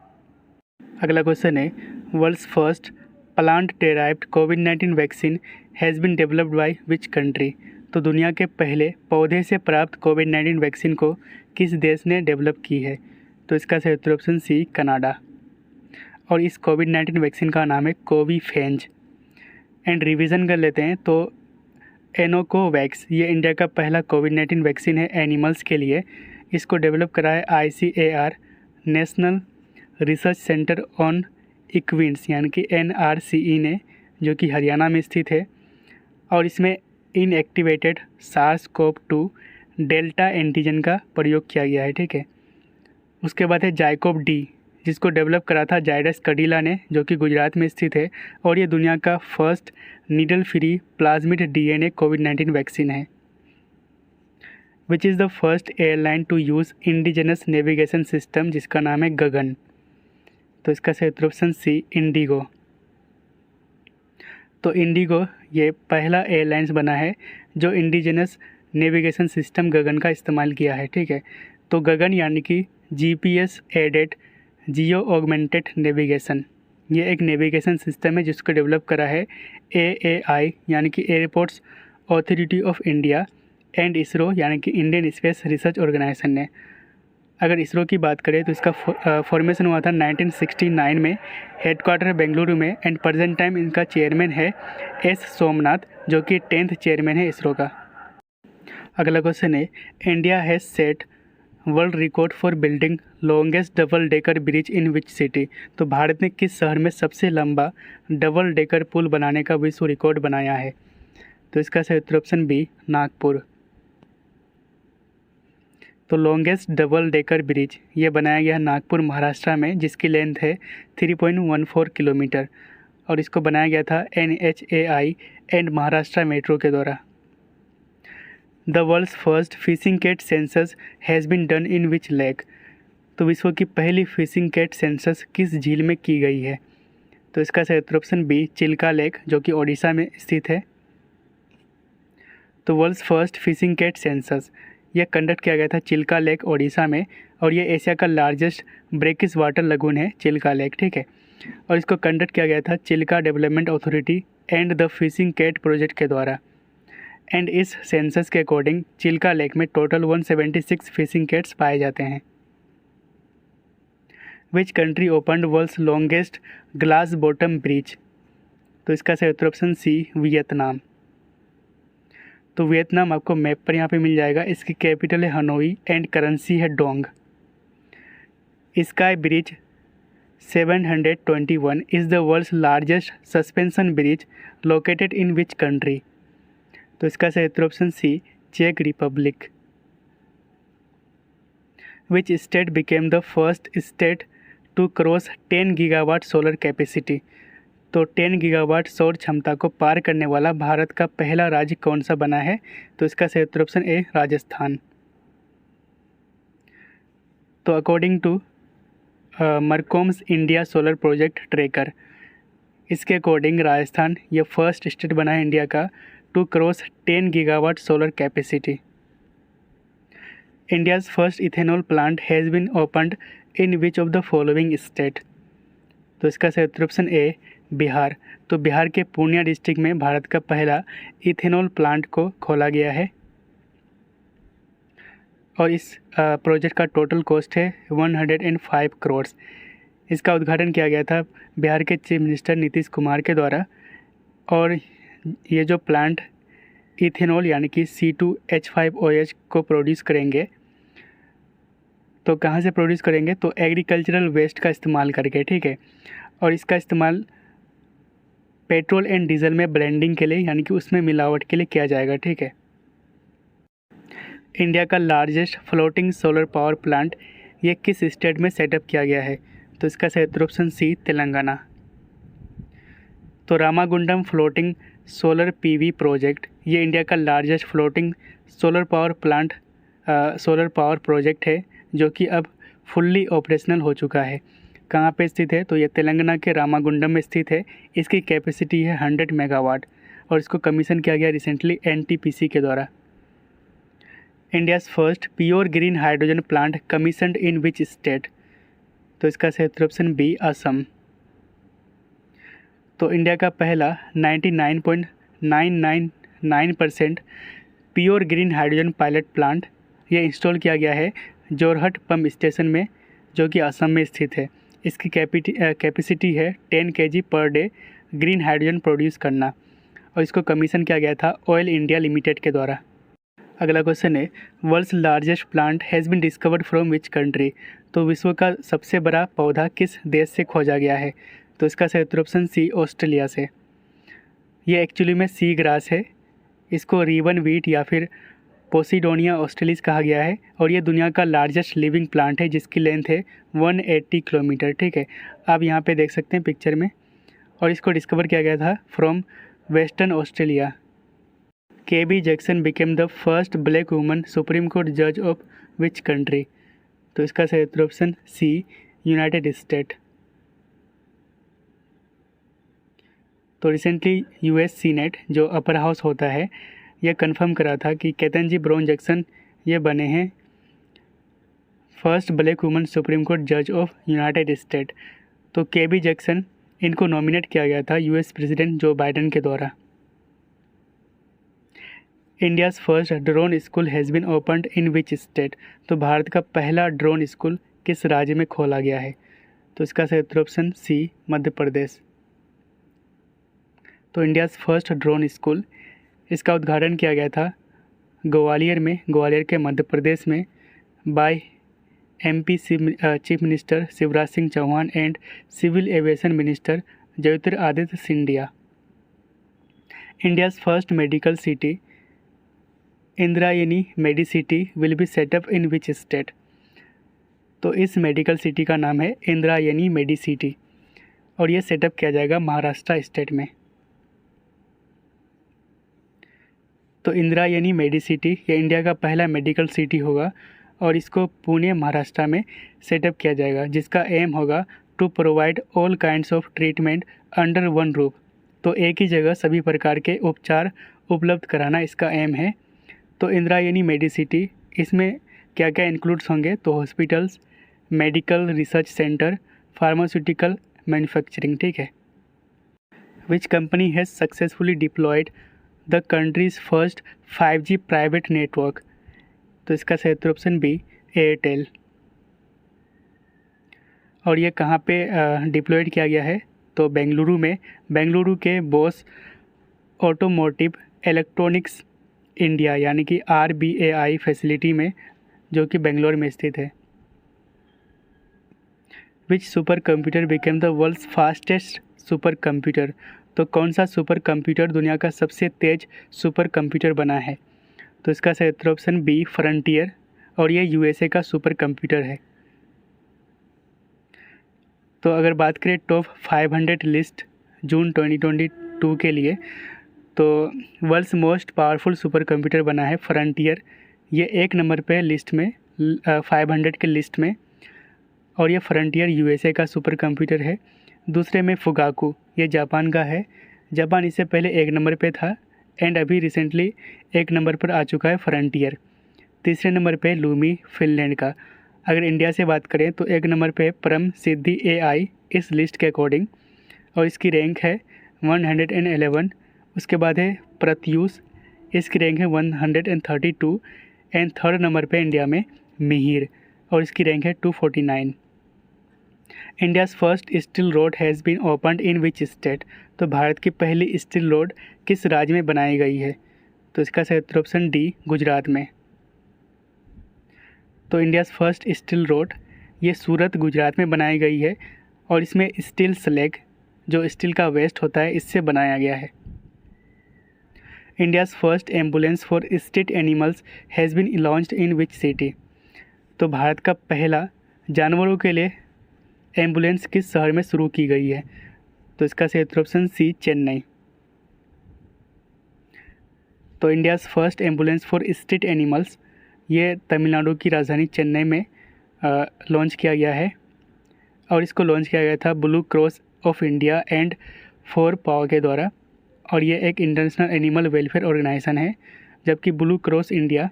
अगला क्वेश्चन है वर्ल्ड्स फर्स्ट प्लांट डेराइव्ड कोविड-19 vaccine has been developed by which country. तो दुनिया के पहले पौधे से प्राप्त कोविड-19 वैक्सीन को किस देश ने डेवलप की है, तो इसका सही उत्तर ऑप्शन सी, कनाडा। और इस कोविड-19 वैक्सीन का नाम है कोवीफेंज। एंड रिवीजन कर लेते हैं तो एनोकोवैक्स ये इंडिया का पहला कोविड-19 वैक्सीन है एनिमल्स के लिए। इसको डेवलप करा है ICAR, national research centre on इक्विन्स यानी कि NRCE ने, जो कि हरियाणा में स्थित है, और इसमें इनएक्टिवेटेड SARS-CoV-2 डेल्टा एंटीजन का प्रयोग किया गया है, ठीक है। उसके बाद है जाइकोव डी, जिसको डेवलप करा था जायडस कैडिला ने, जो कि गुजरात में स्थित है, और ये दुनिया का first needle free plasmid DNA कोविड-19 वैक्सीन है। Which is the first airline to use indigenous navigation system, जिसका नाम है गगन। तो इसका सही उत्तर ऑप्शन सी, इंडिगो। तो इंडिगो ये पहला एयरलाइंस बना है जो इंडिजिनस नेविगेशन सिस्टम गगन का इस्तेमाल किया है, ठीक है। तो गगन यानी कि GPS added geo augmented navigation, ये एक नेविगेशन सिस्टम है जिसको डेवलप करा है AAI यानी कि airports authority of India and ISRO यानी कि इंडियन स्पेस रिसर्च ऑर्गेनाइजेशन ने। अगर इसरो की बात करें तो इसका फॉर्मेशन हुआ था 1969 में, हेडक्वार्टर बेंगलुरु में, एंड प्रेजेंट टाइम इनका चेयरमैन है एस सोमनाथ, जो कि 10th चेयरमैन है इसरो का। अगला क्वेश्चन है, India has set world record for building longest double decker bridge in which city. तो भारत ने किस शहर में सबसे लंबा डबल डेकर पुल बनाने का विश्व रिकॉर्ड बनाया है? तो इसका सही उत्तर ऑप्शन बी, नागपुर। तो लॉन्गेस्ट डबल डेकर ब्रिज ये बनाया गया नागपुर महाराष्ट्र में, जिसकी लेंथ है 3.14 किलोमीटर, और इसको बनाया गया था NHAI एंड महाराष्ट्र मेट्रो के द्वारा। The world's first fishing cat census has been done in which lake. तो विश्व की पहली फिशिंग कैट सेंसस किस झील में की गई है? तो इसका सही उत्तर ऑप्शन बी, चिल्का लेक, जो कि ओडिशा में स्थित है। तो world's first fishing cat census यह कंडक्ट किया गया था चिल्का लेक ओडिशा में, और ये एशिया का लार्जेस्ट ब्रेकिस वाटर लगून है चिल्का लेक, ठीक है। और इसको कंडक्ट किया गया था Chilika development authority and the fishing cat project के द्वारा। एंड इस सेंसस के अकॉर्डिंग चिल्का लेक में टोटल 176 फिशिंग कैट्स पाए जाते हैं। Which country opened world's longest glass bottom bridge? तो इसका सही उत्तर ऑप्शन सी, वियतनाम। तो वियतनाम आपको मैप पर यहाँ पे मिल जाएगा। इसकी कैपिटल है हनोई एंड करेंसी है dong. Sky bridge 721 is the world's largest suspension bridge located in which country? तो इसका सही उत्तर ऑप्शन सी, चेक Republic. Which state became the first state to cross 10 gigawatt solar capacity? तो 10 gigawatt सौर क्षमता को पार करने वाला भारत का पहला राज्य कौन सा बना है? तो इसका सही उत्तर ऑप्शन ए, राजस्थान। तो according to Mercom's India solar project tracker, इसके अकॉर्डिंग राजस्थान ये फर्स्ट स्टेट बना है इंडिया का to cross 10 gigawatt solar capacity. India's first ethanol plant has been opened in which of the following state? तो इसका सही उत्तर ऑप्शन ए, बिहार। तो बिहार के पूर्णिया डिस्ट्रिक्ट में भारत का पहला इथेनॉल प्लांट को खोला गया है, और इस प्रोजेक्ट का टोटल कॉस्ट है 105 करोड़। इसका उद्घाटन किया गया था बिहार के चीफ मिनिस्टर नीतीश कुमार के द्वारा। और ये जो प्लांट इथेनॉल यानी कि C2H5OH को प्रोड्यूस करेंगे, तो कहाँ से प्रोड्यूस करेंगे? तो एग्रीकल्चरल वेस्ट का इस्तेमाल करके, ठीक है। और इसका इस्तेमाल पेट्रोल एंड डीजल में ब्लेंडिंग के लिए यानी कि उसमें मिलावट के लिए किया जाएगा, ठीक है। इंडिया का largest floating solar power plant ये किस स्टेट में सेटअप किया गया है? तो इसका सही उत्तर ऑप्शन सी, तेलंगाना। तो Ramagundam floating solar PV project ये इंडिया का largest floating solar power project है, जो कि अब फुल्ली ऑपरेशनल हो चुका है। कहाँ पे स्थित है? तो ये तेलंगाना के रामागुंडम में स्थित है। इसकी कैपेसिटी है 100 मेगावाट, और इसको कमीशन किया गया रिसेंटली NTPC के द्वारा। India's first pure green hydrogen plant commissioned in which state? तो इसका सही उत्तर ऑप्शन बी, असम। तो इंडिया का पहला 99.999% pure green hydrogen pilot plant ये इंस्टॉल किया गया है जोरहट पंप स्टेशन में, जो कि असम में स्थित है। इसकी कैपेसिटी है 10 kg per day green hydrogen produce करना, और इसको कमीशन किया गया था ऑयल इंडिया लिमिटेड के द्वारा। अगला क्वेश्चन है, world's largest plant has been discovered from which country? तो विश्व का सबसे बड़ा पौधा किस देश से खोजा गया है? तो इसका सही उत्तर ऑप्शन सी, ऑस्ट्रेलिया से। ये एक्चुअली में सी ग्रास है। इसको रिबन वीट या फिर पोसिडोनिया ऑस्ट्रेलिस कहा गया है, और ये दुनिया का लार्जेस्ट लिविंग प्लांट है, जिसकी लेंथ है 180 किलोमीटर, ठीक है। आप यहाँ पे देख सकते हैं पिक्चर में। और इसको डिस्कवर किया गया था from western Australia. KB Jackson became the first black woman supreme court जज ऑफ विच कंट्री? तो इसका सही उत्तर ऑप्शन सी, यूनाइटेड स्टेट। तो रिसेंटली US सीनेट जो अपर हाउस होता है, यह कंफर्म करा था कि केतन ब्राउन जैक्सन ये बने हैं first black woman supreme court जज ऑफ यूनाइटेड स्टेट। तो KB जैक्सन इनको नॉमिनेट किया गया था US प्रेसिडेंट जो बाइडेन के द्वारा। India's first drone school has been opened in which state. तो भारत का पहला ड्रोन स्कूल किस राज्य में खोला गया है? तो इसका सही उत्तर ऑप्शन सी, मध्य प्रदेश। तो इंडियाज़ फर्स्ट ड्रोन स्कूल, इसका उद्घाटन किया गया था ग्वालियर में, ग्वालियर के मध्य प्रदेश में, by MP chief minister Shivraj Singh Chouhan and civil aviation minister Jyotiraditya Scindia. India's first medical city Indrayani medicity will be setup in which state. तो इस मेडिकल सिटी का नाम है इंद्रायणी मेडिसिटी और ये सेटअप किया जाएगा महाराष्ट्र स्टेट में। तो इंद्रायणी मेडिसिटी ये इंडिया का पहला मेडिकल सिटी होगा और इसको पुणे महाराष्ट्र में सेटअप किया जाएगा, जिसका एम होगा to provide all kinds of treatment under one roof. तो एक ही जगह सभी प्रकार के उपचार उपलब्ध कराना इसका एम है। तो इंद्रायणी मेडिसिटी, इसमें क्या क्या इंक्लूड्स होंगे? तो hospitals, medical research centre, pharmaceutical manufacturing, ठीक है। Which company has successfully deployed the country's first 5G private network. तो इसका सही उत्तर ऑप्शन बी, एयरटेल। और ये कहाँ पे डिप्लॉयड किया गया है? तो बेंगलुरु में, बेंगलुरु के बोस ऑटोमोटिव इलेक्ट्रॉनिक्स इंडिया यानी कि RBAI फैसिलिटी में, जो कि बेंगलोर में स्थित है। Which super computer became the world's fastest super computer. तो कौन सा सुपर कंप्यूटर दुनिया का सबसे तेज सुपर कंप्यूटर बना है? तो इसका सही उत्तर ऑप्शन बी, फ्रंटियर, और ये USA का सुपर कंप्यूटर है। तो अगर बात करें टॉप 500 लिस्ट जून 2022 के लिए, तो world's most powerful super computer बना है फ्रंटियर। ये 1 नंबर पे लिस्ट में 500 के लिस्ट में, और ये फ्रंटियर USA का सुपर कंप्यूटर है। दूसरे में फुगाकू, ये जापान का है। जापान इससे पहले 1 नंबर पे था एंड अभी रिसेंटली 1 नंबर पर आ चुका है फ्रंटियर। तीसरे नंबर पे लूमी, फिनलैंड का। अगर इंडिया से बात करें तो 1 नंबर पे परम सिद्धि AI इस लिस्ट के अकॉर्डिंग, और इसकी रैंक है 111। उसके बाद है प्रत्यूष, इसकी रैंक है 132 एंड थर्ड नंबर पे इंडिया में मिहिर, और इसकी रैंक है 249। India's first steel road has been opened in which state. तो भारत की पहली स्टील रोड किस राज्य में बनाई गई है? तो इसका सही उत्तर ऑप्शन डी, गुजरात में। तो इंडियाज़ फर्स्ट स्टील रोड ये सूरत, गुजरात में बनाई गई है और इसमें स्टील स्लैग, जो स्टील का वेस्ट होता है, इससे बनाया गया है। India's first ambulance for street animals has been launched in which city. तो भारत का पहला जानवरों के लिए एम्बुलेंस किस शहर में शुरू की गई है? तो इसका सही उत्तर ऑप्शन सी, चेन्नई। तो India's first ambulance for street animals ये तमिलनाडु की राजधानी चेन्नई में लॉन्च किया गया है, और इसको लॉन्च किया गया था blue cross of India and 4 पाव के द्वारा, और ये एक इंटरनेशनल एनिमल वेलफेयर ऑर्गेनाइजेशन है, जबकि ब्लू क्रॉस इंडिया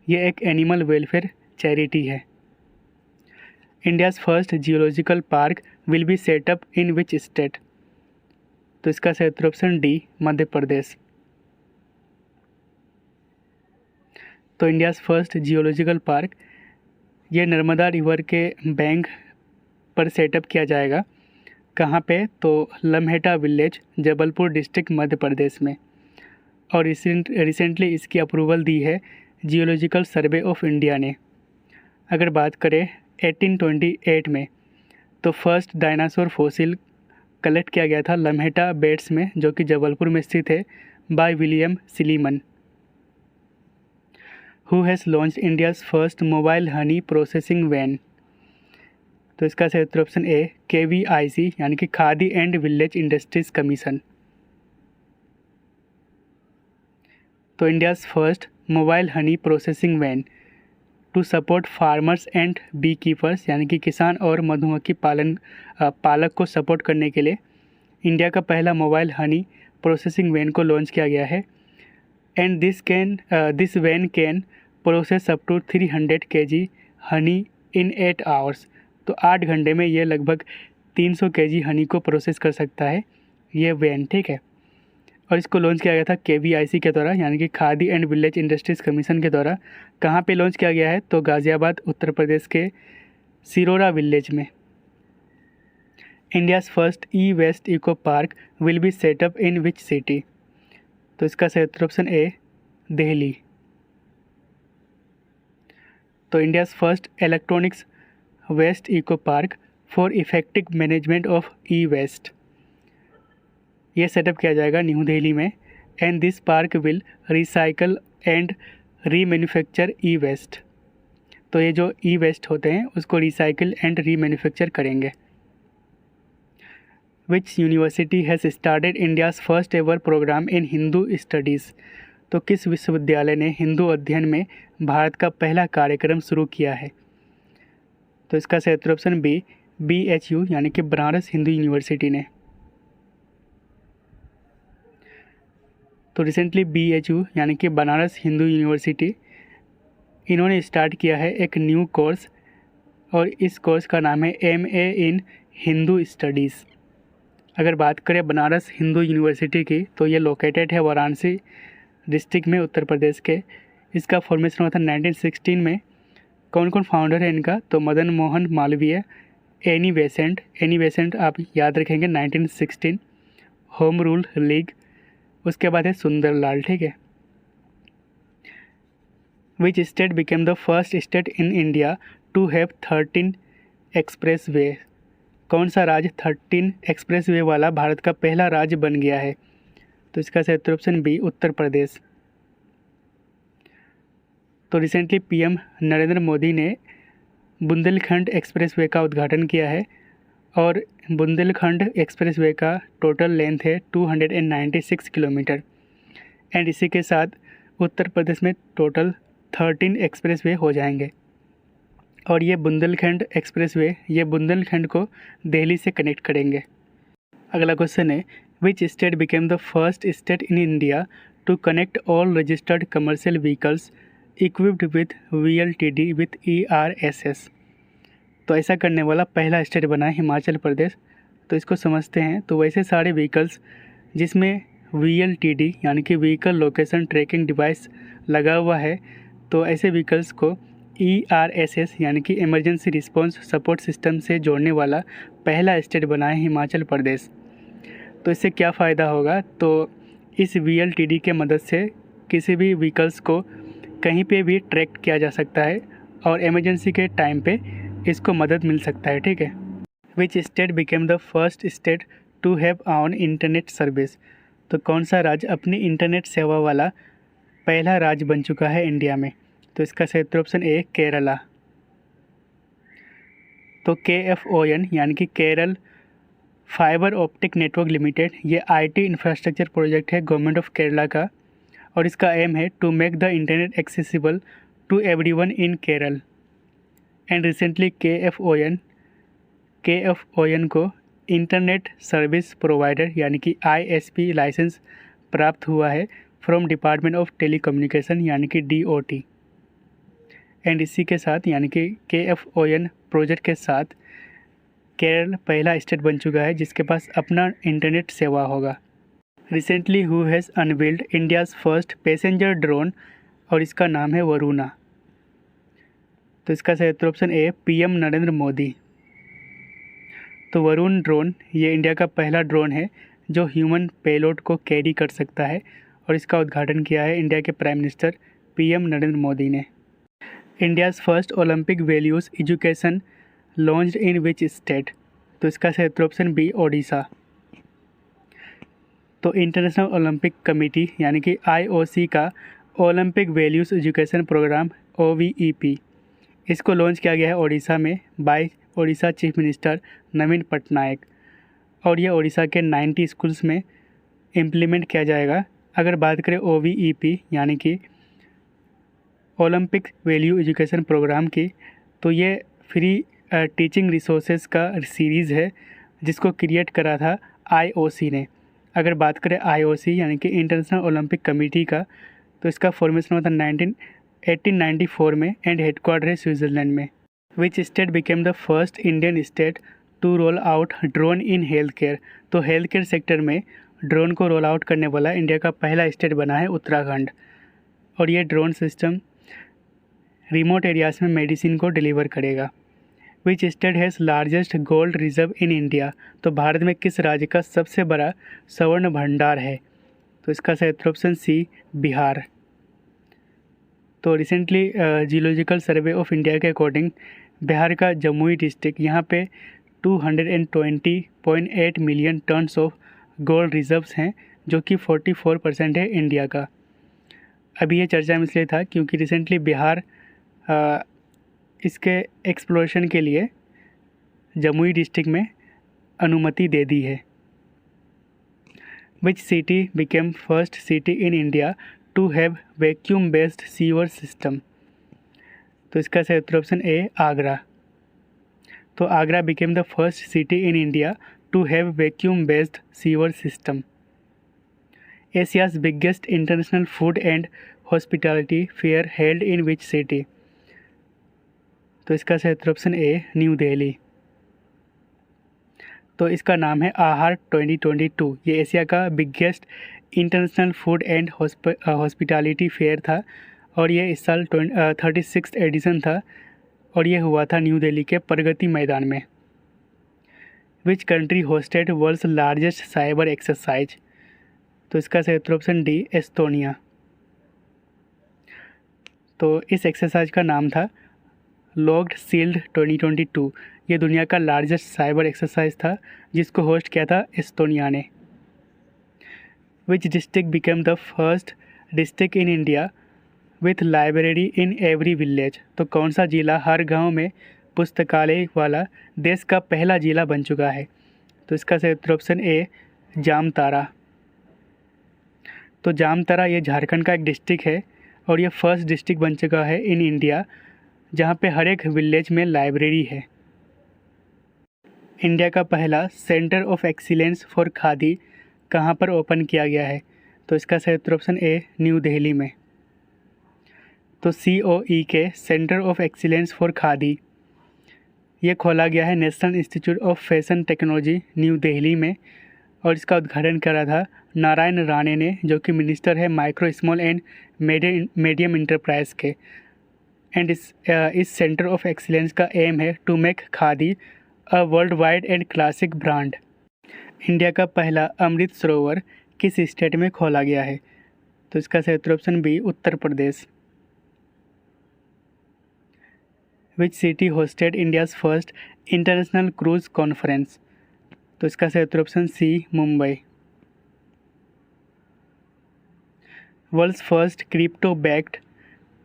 ये एक एनिमल वेलफेयर चैरिटी है। India's first geological park will be setup in which state. तो इसका सही उत्तर ऑप्शन डी, मध्य प्रदेश। तो इंडियाज़ फर्स्ट जियोलॉजिकल पार्क ये नर्मदा रिवर के बैंक पर सेटअप किया जाएगा। कहाँ पे? तो लम्हेटा विलेज, जबलपुर डिस्ट्रिक्ट, मध्य प्रदेश में, और रिसेंटली इसकी अप्रूवल दी है जियोलॉजिकल सर्वे ऑफ इंडिया ने। अगर बात करें 1828 में, तो फर्स्ट डायनासोर फॉसिल कलेक्ट किया गया था लम्हेटा बेट्स में, जो कि जबलपुर में स्थित है, by William Silliman. Who has launched India's first mobile honey processing van. तो इसका सही उत्तर ऑप्शन ए, KVIC यानी कि Khadi and village industries commission. तो India's first mobile honey processing van to support farmers and beekeepers यानी कि किसान और मधुमक्खी पालक को सपोर्ट करने के लिए इंडिया का पहला मोबाइल हनी प्रोसेसिंग वैन को लॉन्च किया गया है। And this van can process up to 300 kg honey in 8 hours. तो 8 घंटे में ये लगभग 300 kg हनी को प्रोसेस कर सकता है ये वैन, ठीक है। और इसको लॉन्च किया गया था KVIC के द्वारा, यानी कि Khadi and village industries commission के द्वारा। कहाँ पे लॉन्च किया गया है? तो गाज़ियाबाद उत्तर प्रदेश के सिरोरा विलेज में। India's first e waste eco park will be setup in which city? तो इसका सही उत्तर ऑप्शन ए, दिल्ली। तो India's first electronics waste eco park for effective management of e waste, ये सेटअप किया जाएगा न्यू दिल्ली में। And this park will recycle and remanufacture e waste, तो ये जो ई वेस्ट होते हैं उसको रिसाइकिल एंड रीमैन्युफैक्चर करेंगे। Which university has started India's first ever programme in Hindu studies? तो किस विश्वविद्यालय ने हिंदू अध्ययन में भारत का पहला कार्यक्रम शुरू किया है? तो इसका सही उत्तर ऑप्शन बी, BHU यानी कि बनारस हिंदू यूनिवर्सिटी ने। तो रिसेंटली BHU यानी कि बनारस हिंदू यूनिवर्सिटी, इन्होंने स्टार्ट किया है एक न्यू कोर्स, और इस कोर्स का नाम है MA इन हिंदू स्टडीज़। अगर बात करें बनारस हिंदू यूनिवर्सिटी की, तो ये लोकेटेड है वाराणसी डिस्ट्रिक्ट में, उत्तर प्रदेश के। इसका फॉर्मेशन हुआ था 1916 में। कौन कौन फाउंडर है इनका? तो मदन मोहन मालवीय, एनी बेसेंट आप याद रखेंगे 1916, होम रूल लीग, उसके बाद है सुंदरलाल, ठीक है। Which state became the first state in India to have 13 expressway? कौन सा राज्य 13 एक्सप्रेस वे वाला भारत का पहला राज्य बन गया है? तो इसका सही उत्तर ऑप्शन बी, उत्तर प्रदेश। तो रिसेंटली PM नरेंद्र मोदी ने बुंदेलखंड एक्सप्रेसवे का उद्घाटन किया है, और बुंदेलखंड एक्सप्रेसवे का टोटल लेंथ है 296 किलोमीटर। एंड इसी के साथ उत्तर प्रदेश में टोटल 13 एक्सप्रेसवे हो जाएंगे। और ये बुंदेलखंड एक्सप्रेसवे ये बुंदेलखंड को दिल्ली से कनेक्ट करेंगे। अगला क्वेश्चन है, which state became the first state in India to connect all registered commercial vehicles equipped with VLTD with ERSS? तो ऐसा करने वाला पहला स्टेट बना है हिमाचल प्रदेश। तो इसको समझते हैं। तो वैसे सारे व्हीकल्स जिसमें VLTD यानी कि व्हीकल लोकेशन ट्रैकिंग डिवाइस लगा हुआ है, तो ऐसे व्हीकल्स को ERSS यानी कि इमरजेंसी रिस्पॉन्स सपोर्ट सिस्टम से जोड़ने वाला पहला स्टेट बना है हिमाचल प्रदेश। तो इससे क्या फ़ायदा होगा? तो इस VLTD के मदद से किसी भी व्हीकल्स को कहीं पे भी ट्रैक किया जा सकता है, और इमरजेंसी के टाइम पे इसको मदद मिल सकता है, ठीक है। Which state became the first state to have on internet service? तो कौन सा राज्य अपनी इंटरनेट सेवा वाला पहला राज्य बन चुका है इंडिया में? तो इसका सही उत्तर ऑप्शन ए, केरला। तो KFON यानी कि Kerala fibre optic network limited, ये IT इंफ्रास्ट्रक्चर प्रोजेक्ट है गवर्नमेंट ऑफ केरला का, और इसका एम है to make the internet accessible to everyone in Kerala. And recently KFON को इंटरनेट सर्विस प्रोवाइडर यानी कि ISP लाइसेंस प्राप्त हुआ है फ्रॉम डिपार्टमेंट ऑफ टेलीकम्युनिकेशन यानी कि DOT। एंड इसी के साथ यानी कि KFON प्रोजेक्ट के साथ केरल पहला स्टेट बन चुका है जिसके पास अपना इंटरनेट सेवा होगा। Recently who has unveiled India's first passenger drone, और इसका नाम है वरुणा। तो इसका सही उत्तर option A, PM Narendra Modi. तो वरुण ड्रोन ये इंडिया का पहला ड्रोन है जो ह्यूमन पेलोड को कैरी कर सकता है, और इसका उद्घाटन किया है इंडिया के prime minister PM Narendra Modi ने। India's first Olympic values education launched in which state? तो इसका सही उत्तर ऑप्शन बी, ओडिशा। तो इंटरनेशनल ओलंपिक कमेटी यानी कि IOC का Olympic values education programme OVEP, इसको लॉन्च किया गया है ओडिशा में by Odisha chief minister Naveen Patnaik, और ये ओडिशा के 90 स्कूल्स में इम्प्लीमेंट किया जाएगा। अगर बात करें OVEP यानी कि ओलंपिक वैल्यू एजुकेशन प्रोग्राम की, तो ये फ्री टीचिंग रिसोर्सेज का सीरीज़ है जिसको क्रिएट करा था IOC ने। अगर बात करें IOC यानी कि इंटरनेशनल ओलंपिक कमेटी का, तो इसका फॉर्मेशन हुआ था 1894 में, एंड हेडक्वार्टर है स्विट्ज़रलैंड में। Which state became the first Indian state to roll out drone in health care? तो हेल्थ केयर सेक्टर में ड्रोन को रोल आउट करने वाला इंडिया का पहला स्टेट बना है उत्तराखंड। और ये ड्रोन सिस्टम रिमोट एरियाज़ में मेडिसिन को डिलीवर करेगा। Which state has largest gold reserve in India? तो भारत में किस राज्य का सबसे बड़ा स्वर्ण भंडार है? तो इसका सही उत्तर ऑप्शन सी, बिहार। तो recently geological survey of India के अकॉर्डिंग बिहार का जमुई डिस्ट्रिक्ट, यहाँ पे 220.8 million tonnes of gold reserves हैं, जो कि 44% है इंडिया का। अभी ये चर्चा में इसलिए था क्योंकि रिसेंटली बिहार इसके एक्सप्लोरेशन के लिए जमुई डिस्ट्रिक्ट में अनुमति दे दी है। Which city became first city in India to have vacuum based sewer system? तो इसका सही उत्तर ऑप्शन ए, आगरा। तो Agra became the first city in India to have vacuum based sewer system. Asia's biggest international food and hospitality fair held in which city? तो इसका सही उत्तर option A, New Delhi. तो इसका नाम है आहार 2022। ये एशिया का biggest international food and hospitality fair था और ये इस साल 36th एडिशन था और ये हुआ था न्यू दिल्ली के प्रगति मैदान में। Which country hosted world's largest cyber exercise? तो इसका सही उत्तर ऑप्शन डी, एस्टोनिया। तो इस एक्सरसाइज का नाम था लॉक्ड शील्ड 2022। ये दुनिया का लार्जेस्ट साइबर एक्सरसाइज था जिसको होस्ट किया था एस्टोनिया ने। Which district became the first district in India with library in every village? तो कौन सा जिला हर गांव में पुस्तकालय वाला देश का पहला जिला बन चुका है? तो इसका सही उत्तर ऑप्शन ए, जामताड़ा। तो जामताड़ा ये झारखंड का एक डिस्ट्रिक्ट है और ये फर्स्ट डिस्ट्रिक्ट बन चुका है इन इंडिया जहाँ पे हर एक विलेज में लाइब्रेरी है। इंडिया का पहला centre of excellence for khadi कहाँ पर ओपन किया गया है? तो इसका सही उत्तर ऑप्शन ए, न्यू दिल्ली में। तो COE के centre of excellence for khadi ये खोला गया है national institute of fashion technology new Delhi में और इसका उद्घाटन करा था नारायण राणे ने, जो कि मिनिस्टर है micro small and medium enterprise के। एंड इस सेंटर ऑफ एक्सीलेंस का एम है to make khadi a world wide and classic brand. India का पहला अमृत सरोवर किस स्टेट में खोला गया है? तो इसका सही उत्तर option B, Uttar Pradesh. Which city hosted India's first international cruise conference? तो इसका सही उत्तर option C, Mumbai. World's first crypto backed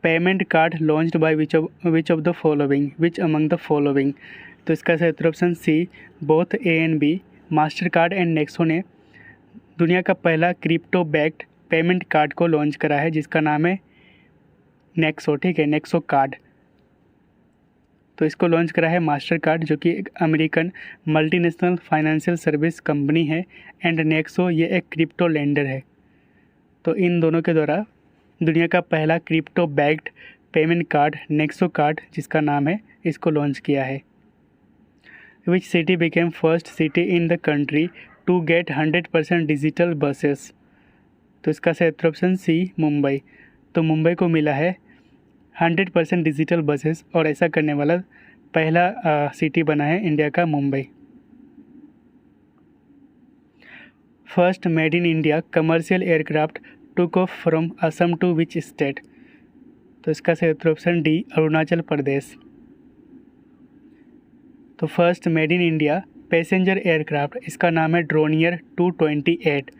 payment card launched by which of the following? Which among the following? तो इसका सही उत्तर option C, both A and B. Mastercard and Nexo ने दुनिया का पहला क्रिप्टो बैक्ड पेमेंट कार्ड को launch करा है जिसका नाम है नेक्सो। ठीक है, नेक्सो कार्ड। तो इसको लॉन्च करा है मास्टर कार्ड, जो कि एक American multinational financial service company है, एंड नेक्सो ये एक क्रिप्टो लेंडर है। तो इन दोनों के द्वारा दुनिया का पहला crypto backed payment card Nexo card, जिसका नाम है, इसको लॉन्च किया है। Which city became first city in the country to get 100% digital buses? तो इसका सही उत्तर ऑप्शन सी, मुंबई। तो मुंबई को मिला है 100% डिजिटल बसेस और ऐसा करने वाला पहला सिटी बना है इंडिया का Mumbai. First made in India commercial aircraft took off from Assam to which state? तो इसका सही उत्तर ऑप्शन डी, अरुणाचल प्रदेश। तो first made in India passenger aircraft, इसका नाम है ड्रोनियर 228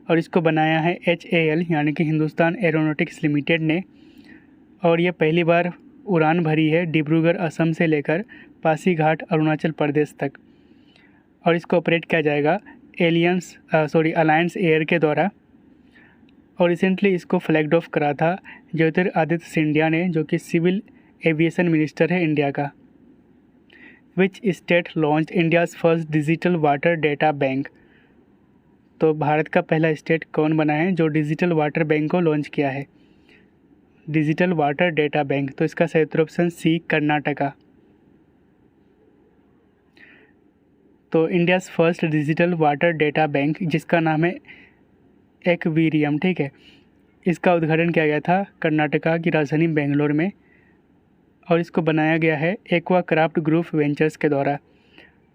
और इसको बनाया है HAL यानी कि हिंदुस्तान एरोनॉटिक्स लिमिटेड ने। और ये पहली बार उड़ान भरी है डिब्रूगढ़ असम से लेकर पासीघाट अरुणाचल प्रदेश तक और इसको ऑपरेट किया जाएगा अलायंस एयर के द्वारा। और रिसेंटली इसको फ्लैग्ड ऑफ करा था ज्योतिरादित्य सिंधिया ने, जो कि सिविल एविएशन मिनिस्टर है इंडिया का। विच state launch India's first digital water data bank? तो भारत का पहला स्टेट कौन बना है जो डिजिटल वाटर बैंक को लॉन्च किया है? Digital water data bank. तो इसका सही उत्तर ऑप्शन सी, कर्नाटका। तो India's first digital water data bank जिसका नाम है एक्वेरियम, ठीक है, इसका उद्घाटन किया गया था कर्नाटका की राजधानी बेंगलोर में और इसको बनाया गया है एक्वाक्राफ्ट ग्रुप वेंचर्स के द्वारा।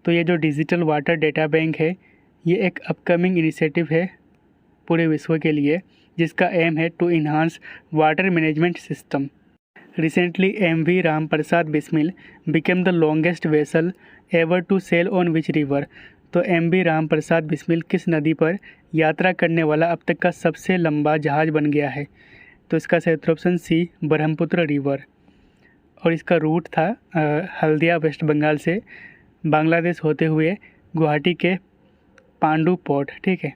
तो ये जो डिजिटल वाटर डेटा बैंक है ये एक अपकमिंग इनिशिएटिव है पूरे विश्व के लिए, जिसका एम है to enhance water management system. Recently MV Ramprasad Bismil became the longest vessel ever to sail on which river. तो MV रामप्रसाद बिस्मिल किस नदी पर यात्रा करने वाला अब तक का सबसे लंबा जहाज़ बन गया है? तो इसका सही उत्तर ऑप्शन सी ब्रह्मपुत्र रिवर, और इसका रूट था हल्दिया वेस्ट बंगाल से बांग्लादेश होते हुए गुवाहाटी के पांडू पोर्ट, ठीक है।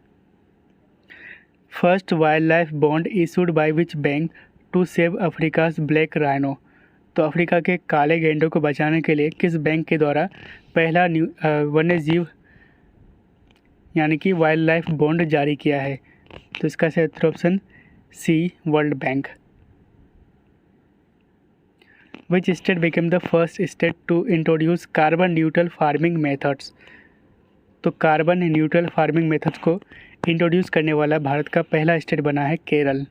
First wild life bond issued by which bank to save Africa's black rhino. तो अफ्रीका के काले गैंडों को बचाने के लिए किस बैंक के द्वारा पहला वन्य जीव यानी कि वाइल्ड लाइफ बॉन्ड जारी किया है? तो इसका सही उत्तर option C World Bank. Which state became the first state to introduce carbon neutral farming methods? तो कार्बन न्यूट्रल फार्मिंग मेथड्स को इंट्रोड्यूस करने वाला भारत का पहला स्टेट बना है Kerala.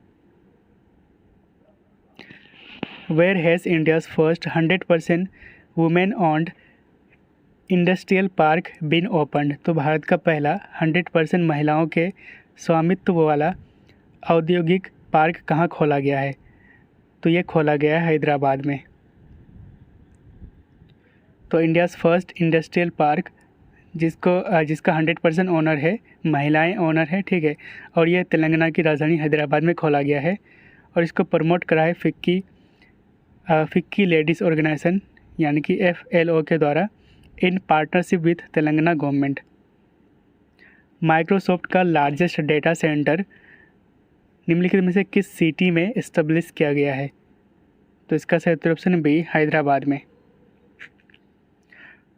Where has India's first 100% women owned industrial park been opened? तो भारत का पहला 100% महिलाओं के स्वामित्व वाला औद्योगिक पार्क कहाँ खोला गया है? तो ये खोला गया है हैदराबाद में। तो इंडियाज़ फर्स्ट इंडस्ट्रियल पार्क जिसका 100% ओनर है, महिलाएं ओनर है, ठीक है, और ये तेलंगाना की राजधानी हैदराबाद में खोला गया है और इसको प्रमोट करा है फिक्की लेडीज़ ऑर्गेनाइजेशन यानी कि FLO के द्वारा in partnership with Telangana government. Microsoft का लार्जेस्ट डेटा सेंटर निम्नलिखित में से किस सिटी में इस्टेब्लिश किया गया है? तो इसका सही उत्तर ऑप्शन बी हैदराबाद में।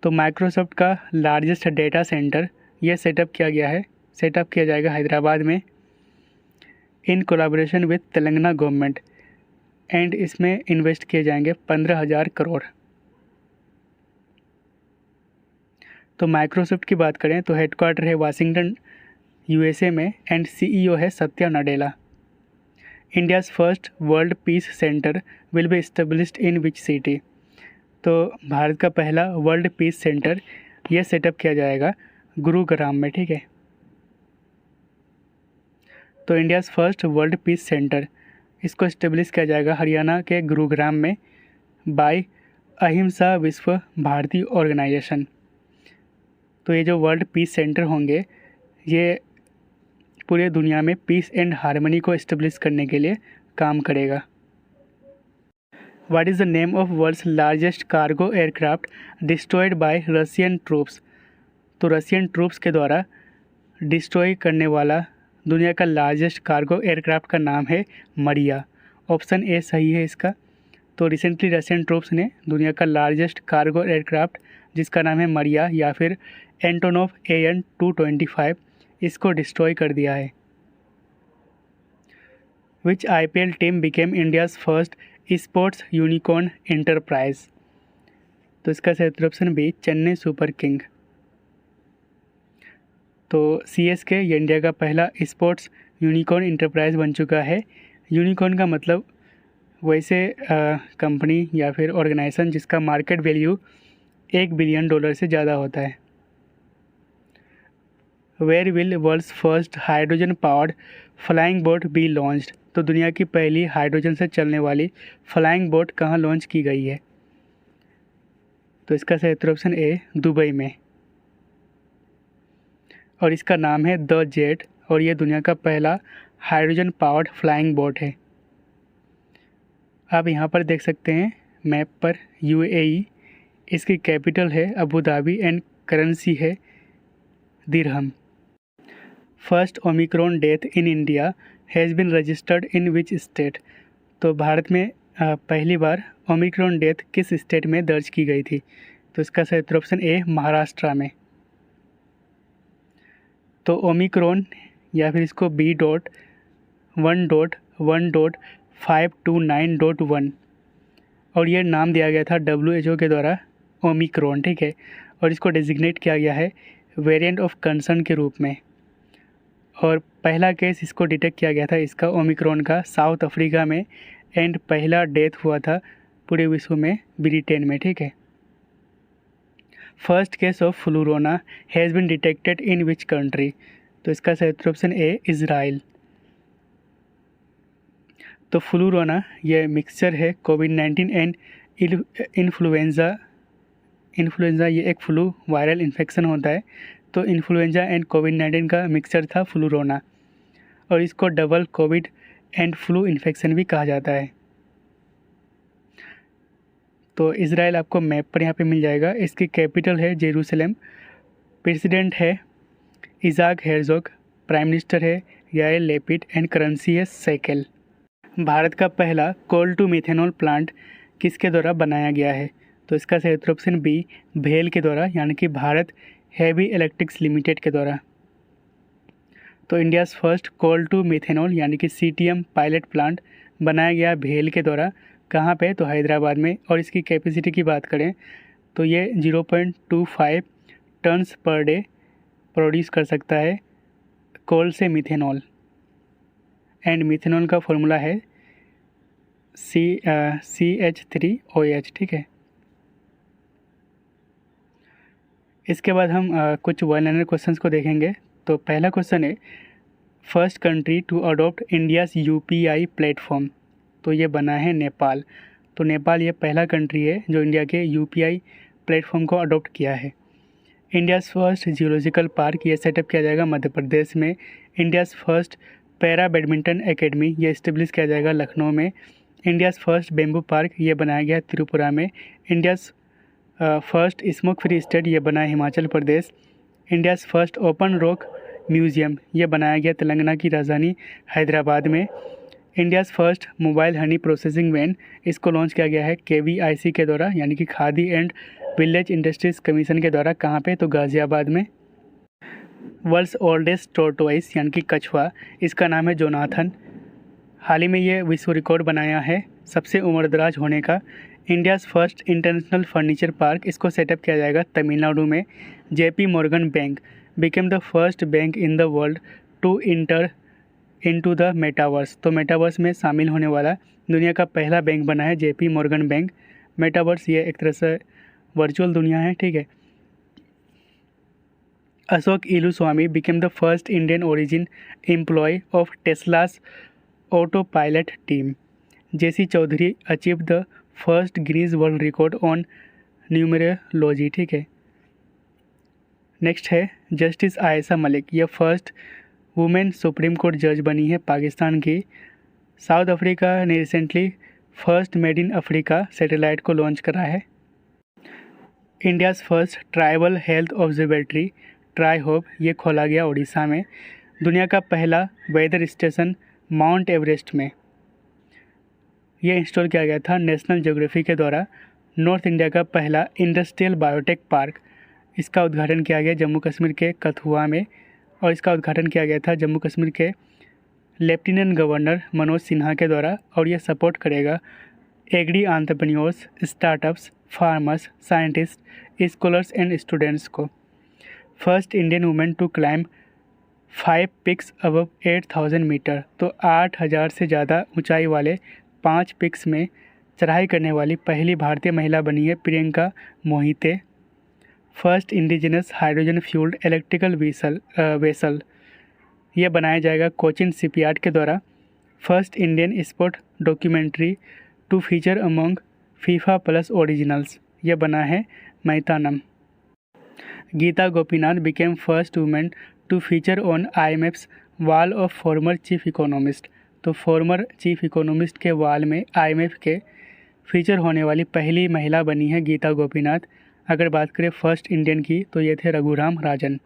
तो माइक्रोसॉफ्ट का लार्जेस्ट डेटा सेंटर ये सेटअप किया जाएगा हैदराबाद में in collaboration with Telangana government, and इसमें इन्वेस्ट किए जाएंगे 15,000 करोड़। तो माइक्रोसॉफ्ट की बात करें तो हेडक्वार्टर है वाशिंगटन USA में एंड CEO है Satya Nadella. India's first world peace centre will be established in which city? तो भारत का पहला वर्ल्ड पीस सेंटर यह सेटअप किया जाएगा गुरुग्राम में, ठीक है। तो India's first world peace centre इसको इस्टेब्लिश किया जाएगा हरियाणा के गुरुग्राम में बाय अहिंसा विश्व भारती ऑर्गेनाइजेशन। तो ये जो वर्ल्ड पीस सेंटर होंगे ये पूरे दुनिया में पीस एंड हार्मनी को इस्टेब्लिश करने के लिए काम करेगा। What is the name of world's largest cargo aircraft destroyed by Russian troops? तो रशियन ट्रूप्स के द्वारा डिस्ट्रॉय करने वाला दुनिया का लार्जेस्ट कार्गो एयरक्राफ्ट का नाम है मरिया। ऑप्शन ए सही है इसका। तो रिसेंटली रशियन ट्रूप्स ने दुनिया का लार्जेस्ट कार्गो एयरक्राफ्ट जिसका नाम है मरिया या फिर एंटोनोव AN-225 इसको डिस्ट्रॉय कर दिया है। Which IPL team became India's first sports unicorn enterprise? तो इसका सही उत्तर option B Chennai Super King. तो CSK ये इंडिया का पहला स्पोर्ट्स यूनिकॉर्न एंटरप्राइज बन चुका है। यूनिकॉर्न का मतलब वैसे कंपनी या फिर ऑर्गेनाइजेशन जिसका मार्केट वैल्यू $1 बिलियन से ज़्यादा होता है। Where will world's first hydrogen powered flying boat be launched? तो दुनिया की पहली हाइड्रोजन से चलने वाली फ्लाइंग बोट कहाँ लॉन्च की गई है? तो इसका सही उत्तर ऑप्शन ए दुबई में, और इसका नाम है द जेट और ये दुनिया का पहला हाइड्रोजन पावर्ड फ्लाइंग बोट है। आप यहाँ पर देख सकते हैं मैप पर UAE, इसकी कैपिटल है अबू धाबी एंड करेंसी है dirham. First Omicron death in India has been registered in which state? तो भारत में पहली बार ओमिक्रॉन डेथ किस स्टेट में दर्ज की गई थी? तो इसका सही उत्तर ऑप्शन ए महाराष्ट्र में। तो ओमिक्रॉन या फिर इसको B.1.1.529.1 और ये नाम दिया गया था WHO के द्वारा ओमिक्रॉन, ठीक है, और इसको डेजिग्नेट किया गया है वेरिएंट ऑफ कंसर्न के रूप में। और पहला केस इसको डिटेक्ट किया गया था इसका ओमिक्रॉन का साउथ अफ्रीका में, एंड पहला डेथ हुआ था पूरे विश्व में ब्रिटेन में, ठीक है। First case of flurona has been detected in which country? तो इसका सही ऑप्शन ए इज़राइल। तो फ्लूरोना ये मिक्सचर है कोविड-19 एंड इन्फ्लुएंज़ा ये एक फ्लू वायरल इन्फेक्शन होता है। तो इन्फ्लुएंजा एंड कोविड-19 का मिक्सचर था फ्लूरोना, और इसको double Covid and flu infection भी कहा जाता है। तो इज़राइल आपको मैप पर यहाँ पे मिल जाएगा। इसकी कैपिटल है जेरूसलम, प्रेसिडेंट है इज़ाक हेrzog, प्राइम मिनिस्टर है याइर लैपिड एंड करेंसी है शेकेल। भारत का पहला कोल टू मिथेनॉल प्लांट किसके द्वारा बनाया गया है? तो इसका सही ऑप्शन बी भेल के द्वारा, यानी कि भारत हैवी इलेक्ट्रिक्स लिमिटेड के द्वारा। तो India's first coal to methanol यानी कि CTM पायलट प्लांट बनाया गया भेल के द्वारा। कहाँ पे? तो हैदराबाद में। और इसकी कैपेसिटी की बात करें तो ये 0.25 टन्स पर डे प्रोड्यूस कर सकता है कोल से मिथेनॉल, एंड मिथेनॉल का फॉर्मूला है CH3OH, ठीक है। इसके बाद हम कुछ वन लाइनर क्वेश्चंस को देखेंगे। तो पहला क्वेश्चन है first country to adopt India's UPI platform. तो ये बना है नेपाल। तो नेपाल ये पहला कंट्री है जो इंडिया के UPI प्लेटफॉर्म को अडॉप्ट किया है। इंडियाज़ फर्स्ट जियोलॉजिकल पार्क ये सेटअप किया जाएगा मध्य प्रदेश में। India's first para badminton academy ये इस्टेब्लिश किया जाएगा लखनऊ में। इंडियाज़ फर्स्ट बेम्बू पार्क ये बनाया गया त्रिपुरा में। India's first smoke free state ये बना है Himachal Pradesh. India's first open rock museum ये बनाया गया तेलंगाना की राजधानी हैदराबाद में। India's first mobile honey processing van इसको लॉन्च किया गया है KVIC के द्वारा, यानी कि Khadi and village industries commission के द्वारा। कहाँ पे? तो गाज़ियाबाद में। वर्ल्ड्स ओल्डेस्ट टोर्टोइस यानी कि कछुआ, इसका नाम है जोनाथन। हाल ही में ये विश्व रिकॉर्ड बनाया है सबसे उम्रदराज होने का। India's first international furniture park इसको सेटअप किया जाएगा तमिलनाडु में। JP Morgan bank became the first bank in the world to inter into the metaverse. तो मेटावर्स में शामिल होने वाला दुनिया का पहला बैंक बना है JP Morgan बैंक। मेटावर्स ये एक तरह से वर्चुअल दुनिया है, ठीक है। Ashok Elluswamy became the first Indian origin employee of Tesla's autopilot team. JC Chaudhary achieve the first Guinness world record on numerology, ठीक है। नेक्स्ट है जस्टिस आयशा मलिक, ये फर्स्ट वुमेन सुप्रीम कोर्ट जज बनी है पाकिस्तान की। साउथ अफ्रीका ने recently first made in Africa satellite को लॉन्च करा है। India's first tribal health observatory try-hope ये खोला गया उड़ीसा में। दुनिया का पहला वेदर स्टेशन माउंट एवरेस्ट में ये इंस्टॉल किया गया था नेशनल ज्योग्राफी के द्वारा। नॉर्थ इंडिया का पहला इंडस्ट्रियल बायोटेक पार्क इसका उद्घाटन किया गया जम्मू कश्मीर के कथुआ में, और इसका उद्घाटन किया गया था जम्मू कश्मीर के लेफ्टिनेंट गवर्नर मनोज सिन्हा के द्वारा। और ये सपोर्ट करेगा agri entrepreneurs, startups, farmers, scientist, scholars and students को। First Indian women to climb 5 peaks above 8000 metre. तो 8000 से ज़्यादा ऊंचाई वाले 5 पिक्स में चढ़ाई करने वाली पहली भारतीय महिला बनी है Priyanka Mohite. First indigenous hydrogen fuelled electrical vessel ये बनाया जाएगा कोचिन शिपयार्ड के द्वारा। First Indian sport documentary to feature among FIFA plus originals ये बना है Maitanam. Geeta Gopinath became first women to feature on IMF's wall of former chief economist. तो फॉर्मर चीफ इकोनॉमिस्ट के वॉल में IMF के फीचर होने वाली पहली महिला बनी है गीता गोपीनाथ। अगर बात करें फर्स्ट इंडियन की तो ये थे रघुराम राजन।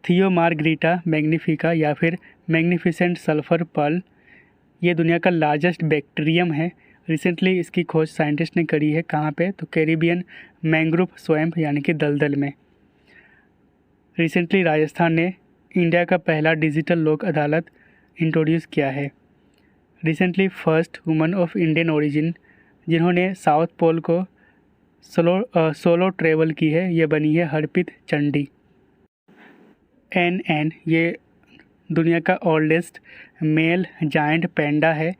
थियो मार्गरीटा मैग्निफिका या फिर मैग्निफिसेंट सल्फर पर्ल ये दुनिया का लार्जेस्ट बैक्टीरियम है। रिसेंटली इसकी खोज साइंटिस्ट ने करी है। कहाँ पे? तो कैरिबियन मैंग्रोव स्वैम्प यानी कि दलदल में। रिसेंटली राजस्थान ने इंडिया का पहला डिजिटल लोक अदालत इंट्रोड्यूस किया है। Recently first woman of Indian origin जिन्होंने साउथ पोल को सोलो ट्रेवल की है ये बनी है हरप्रीत चंडी। NN ये दुनिया का ओल्डेस्ट मेल जायंट पैंडा है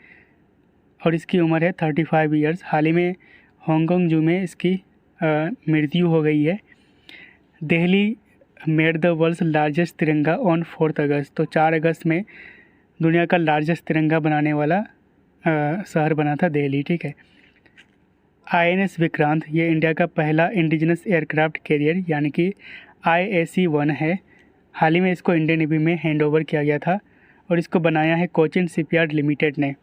और इसकी उम्र है 35 ईयर्स। हाल ही में हांगकांग जू में इसकी मृत्यु हो गई है। Delhi made the world's largest tiranga on 4 August. तो 4 अगस्त में दुनिया का लार्जेस्ट तिरंगा बनाने वाला शहर बना था दिल्ली, ठीक है। INS विक्रांत ये इंडिया का पहला इंडिजिनस एयरक्राफ्ट कैरियर यानी कि IAC-1 है। हाल ही में इसको इंडियन नेवी में हैंड ओवर किया गया था और इसको बनाया है कोचिन शिपयार्ड लिमिटेड ने।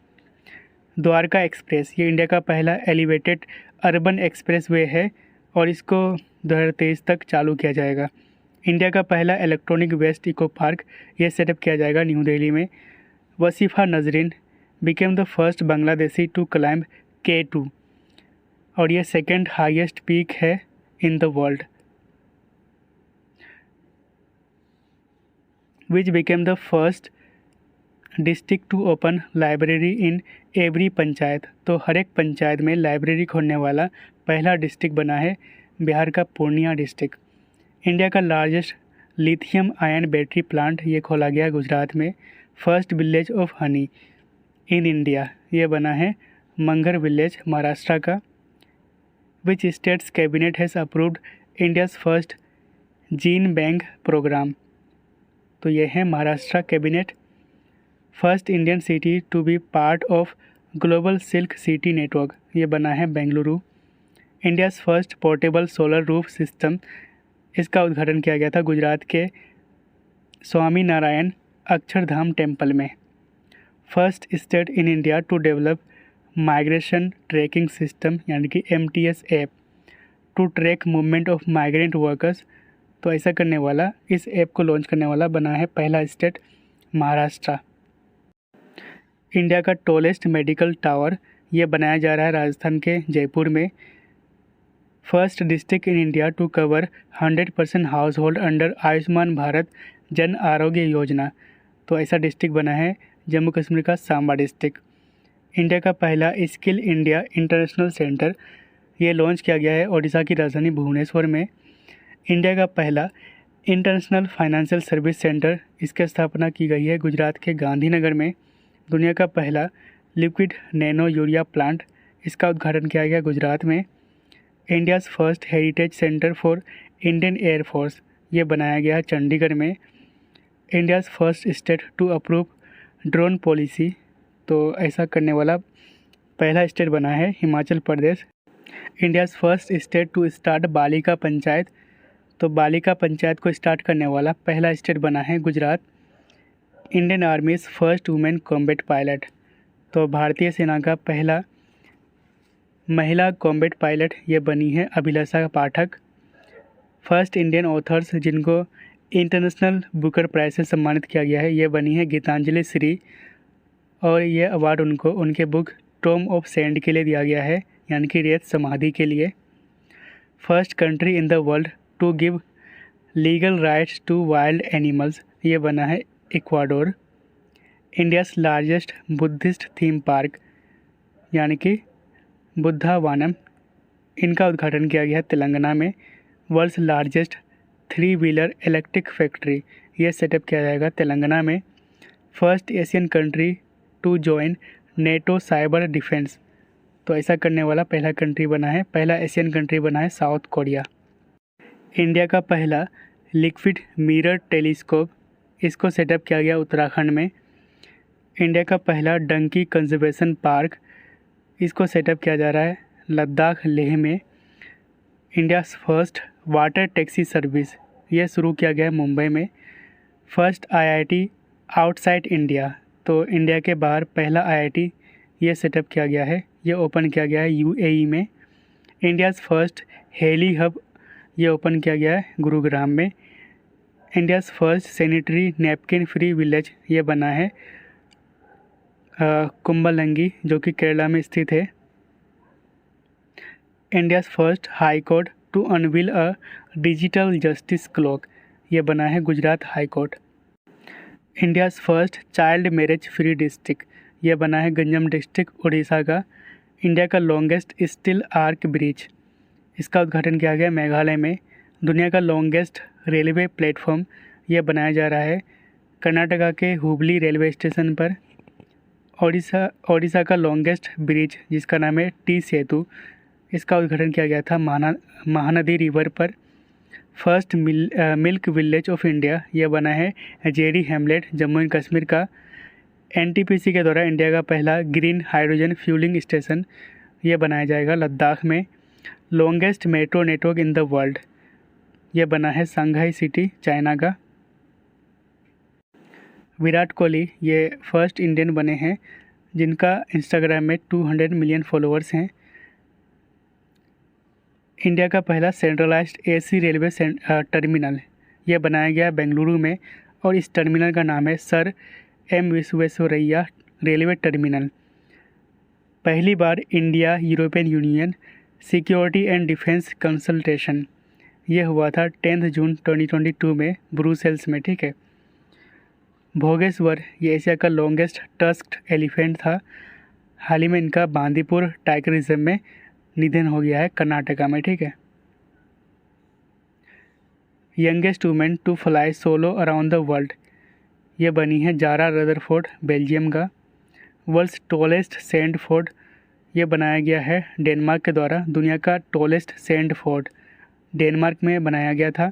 द्वारका एक्सप्रेस ये इंडिया का पहला एलिवेटेड अर्बन एक्सप्रेस वे है और इसको 2023 तक चालू किया जाएगा। इंडिया का पहला इलेक्ट्रॉनिक वेस्ट इको पार्क ये सेटअप किया जाएगा न्यू दिल्ली में। Wasfia Nazreen became the first Bangladeshi to climb K2 और ये सेकंड हाईएस्ट पीक है in the world. Which became the first district to open library in every panchayat. तो हर एक पंचायत में लाइब्रेरी खोलने वाला पहला डिस्ट्रिक्ट बना है बिहार का पूर्णिया डिस्ट्रिक्ट। इंडिया का largest lithium ion battery plant ये खोला गया गुजरात में। First village of honey in India ये बना है मंगर विलेज महाराष्ट्र का। Which state's cabinet has approved India's first gene bank programme. तो ये है Maharashtra cabinet. First Indian city to be part of global silk city network ये बना है Bengaluru. India's first portable solar roof system इसका उद्घाटन किया गया था गुजरात के स्वामी नारायण अक्षरधाम टेम्पल में। First state in India to develop migration tracking system यानी कि MTS app to track movement of migrant workers. तो ऐसा करने वाला, इस ऐप को लॉन्च करने वाला बना है पहला स्टेट महाराष्ट्र। इंडिया का टॉलेस्ट मेडिकल टावर ये बनाया जा रहा है राजस्थान के जयपुर में। First district in India to cover 100% household under Ayushman Bharat Jan Arogya योजना। तो ऐसा डिस्ट्रिक्ट बना है जम्मू कश्मीर का सांबा डिस्ट्रिक्ट। इंडिया का पहला स्किल इंडिया इंटरनेशनल सेंटर ये लॉन्च किया गया है ओडिशा की राजधानी भुवनेश्वर में। इंडिया का पहला इंटरनेशनल फाइनेंशियल सर्विस सेंटर इसकी स्थापना की गई है गुजरात के गांधीनगर में। दुनिया का पहला लिक्विड नैनो यूरिया प्लांट इसका उद्घाटन किया गया गुजरात में। India's first heritage centre for Indian air force ये बनाया गया है चंडीगढ़ में। India's first state to approve drone policy. तो ऐसा करने वाला पहला स्टेट बना है Himachal Pradesh. India's first state to start Balika panchayat. तो बालिका पंचायत को स्टार्ट करने वाला पहला स्टेट बना है Gujarat. Indian armies first women combat pilot. तो भारतीय सेना का पहला महिला कॉम्बैट पायलट ये बनी है अभिलाषा पाठक। फर्स्ट इंडियन ऑथर्स जिनको इंटरनेशनल बुकर प्राइज से सम्मानित किया गया है ये बनी है गीतांजलि श्री और ये अवार्ड उनको उनके बुक टॉम ऑफ सैंड के लिए दिया गया है यानी कि रेत समाधि के लिए। First country in the world to give legal rights to wild animals ये बना है Ecuador. India's largest Buddhist theme park यानी कि बुद्धावानम इनका उद्घाटन किया गया है तेलंगाना में। World's largest 3 wheeler electric factory ये सेटअप किया जाएगा तेलंगाना में। First Asian country to join NATO cyber defence. तो ऐसा करने वाला पहला कंट्री बना है, पहला एशियन कंट्री बना है साउथ कोरिया। इंडिया का पहला लिक्विड मिरर टेलीस्कोप इसको सेटअप किया गया उत्तराखंड में। इंडिया का पहला डंकी कंजर्वेशन पार्क इसको सेटअप किया जा रहा है लद्दाख लेह में। India's first water taxi service ये शुरू किया गया है मुंबई में। First IIT outside India. तो इंडिया के बाहर पहला IIT ये सेटअप किया गया है, ये ओपन किया गया है UAE में। इंडियाज़ फर्स्ट हेली हब ये ओपन किया गया है गुरुग्राम में। India's first sanitary napkin free village ये बना है कुंबलंगी जो कि केरला में स्थित है। India's first high court to unveil a digital justice clock ये बना है Gujarat high court. India's first child marriage free district ये बना है गंजम डिस्ट्रिक्ट उड़ीसा का। इंडिया का लॉन्गेस्ट स्टील आर्क ब्रिज इसका उद्घाटन किया गया मेघालय में। दुनिया का लॉन्गेस्ट रेलवे प्लेटफॉर्म यह बनाया जा रहा है कर्नाटका के हुबली रेलवे स्टेशन पर। ओडिशा का लॉन्गेस्ट ब्रिज जिसका नाम है टी सेतु, इसका उद्घाटन किया गया था महानदी रिवर पर। First milk village of India, यह बना है Jerry Hamlet, Jammu and Kashmir का। एनटीपीसी के द्वारा इंडिया का पहला ग्रीन हाइड्रोजन फ्यूलिंग स्टेशन यह बनाया जाएगा लद्दाख में। Longest metro network in the world, यह बना है शंघाई सिटी, चाइना का। विराट कोहली ये फर्स्ट इंडियन बने हैं जिनका इंस्टाग्राम में 200 मिलियन फॉलोअर्स हैं। इंडिया का पहला सेंट्रलाइज्ड एसी रेलवे टर्मिनल यह बनाया गया बेंगलुरु में, और इस टर्मिनल का नाम है sir M Visvesvaraya railway terminal. पहली बार India European Union security and defence consultation यह हुआ था 10 जून 2022 में ब्रुसेल्स में, ठीक है। भोगेश्वर ये एशिया का लॉन्गेस्ट टस्क्ड एलिफेंट था। हाल ही में इनका बांदीपुर टाइगर रिजर्व में निधन हो गया है कर्नाटका में, ठीक है। Youngest women to fly solo around the world, ये बनी है जारा रदरफोर्ड, बेल्जियम का। वर्ल्ड्स टॉलेस्ट सैंड फोर्ट, ये बनाया गया है डेनमार्क के द्वारा। दुनिया का टॉलेस्ट सैंड फोर्ट डेनमार्क में बनाया गया था।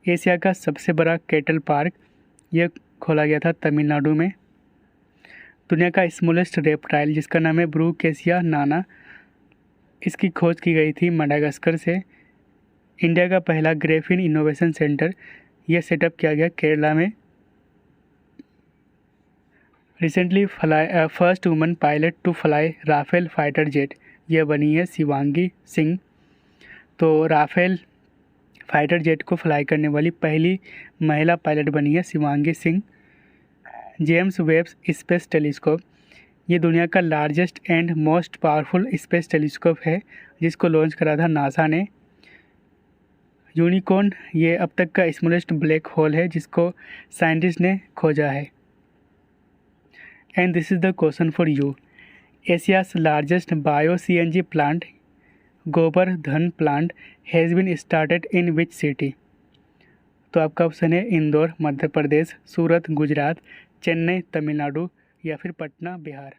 एशिया का सबसे बड़ा कैटल पार्क यह खोला गया था तमिलनाडु में। दुनिया का स्मॉलेस्ट रेप्टाइल जिसका नाम है ब्रूकेसिया नाना, इसकी खोज की गई थी मडागास्कर से। इंडिया का पहला ग्रेफिन इनोवेशन सेंटर यह सेटअप किया गया केरला में। Recently first woman pilot to fly Rafale fighter jet, यह बनी है शिवांगी सिंह। तो राफेल फाइटर जेट को फ्लाई करने वाली पहली महिला पायलट बनी है Shivangi Singh. James Webb space telescope, ये दुनिया का largest and most powerful space telescope है जिसको लॉन्च करा था नासा ने। यूनिकॉर्न ये अब तक का स्मॉलेस्ट ब्लैक होल है जिसको साइंटिस्ट ने खोजा है। And this is the question for you. Asia's largest bio CNG plant Gobardhan plant has been started in which city? तो आपका ऑप्शन है इंदौर मध्य प्रदेश, सूरत गुजरात, चेन्नई तमिलनाडु या फिर पटना बिहार।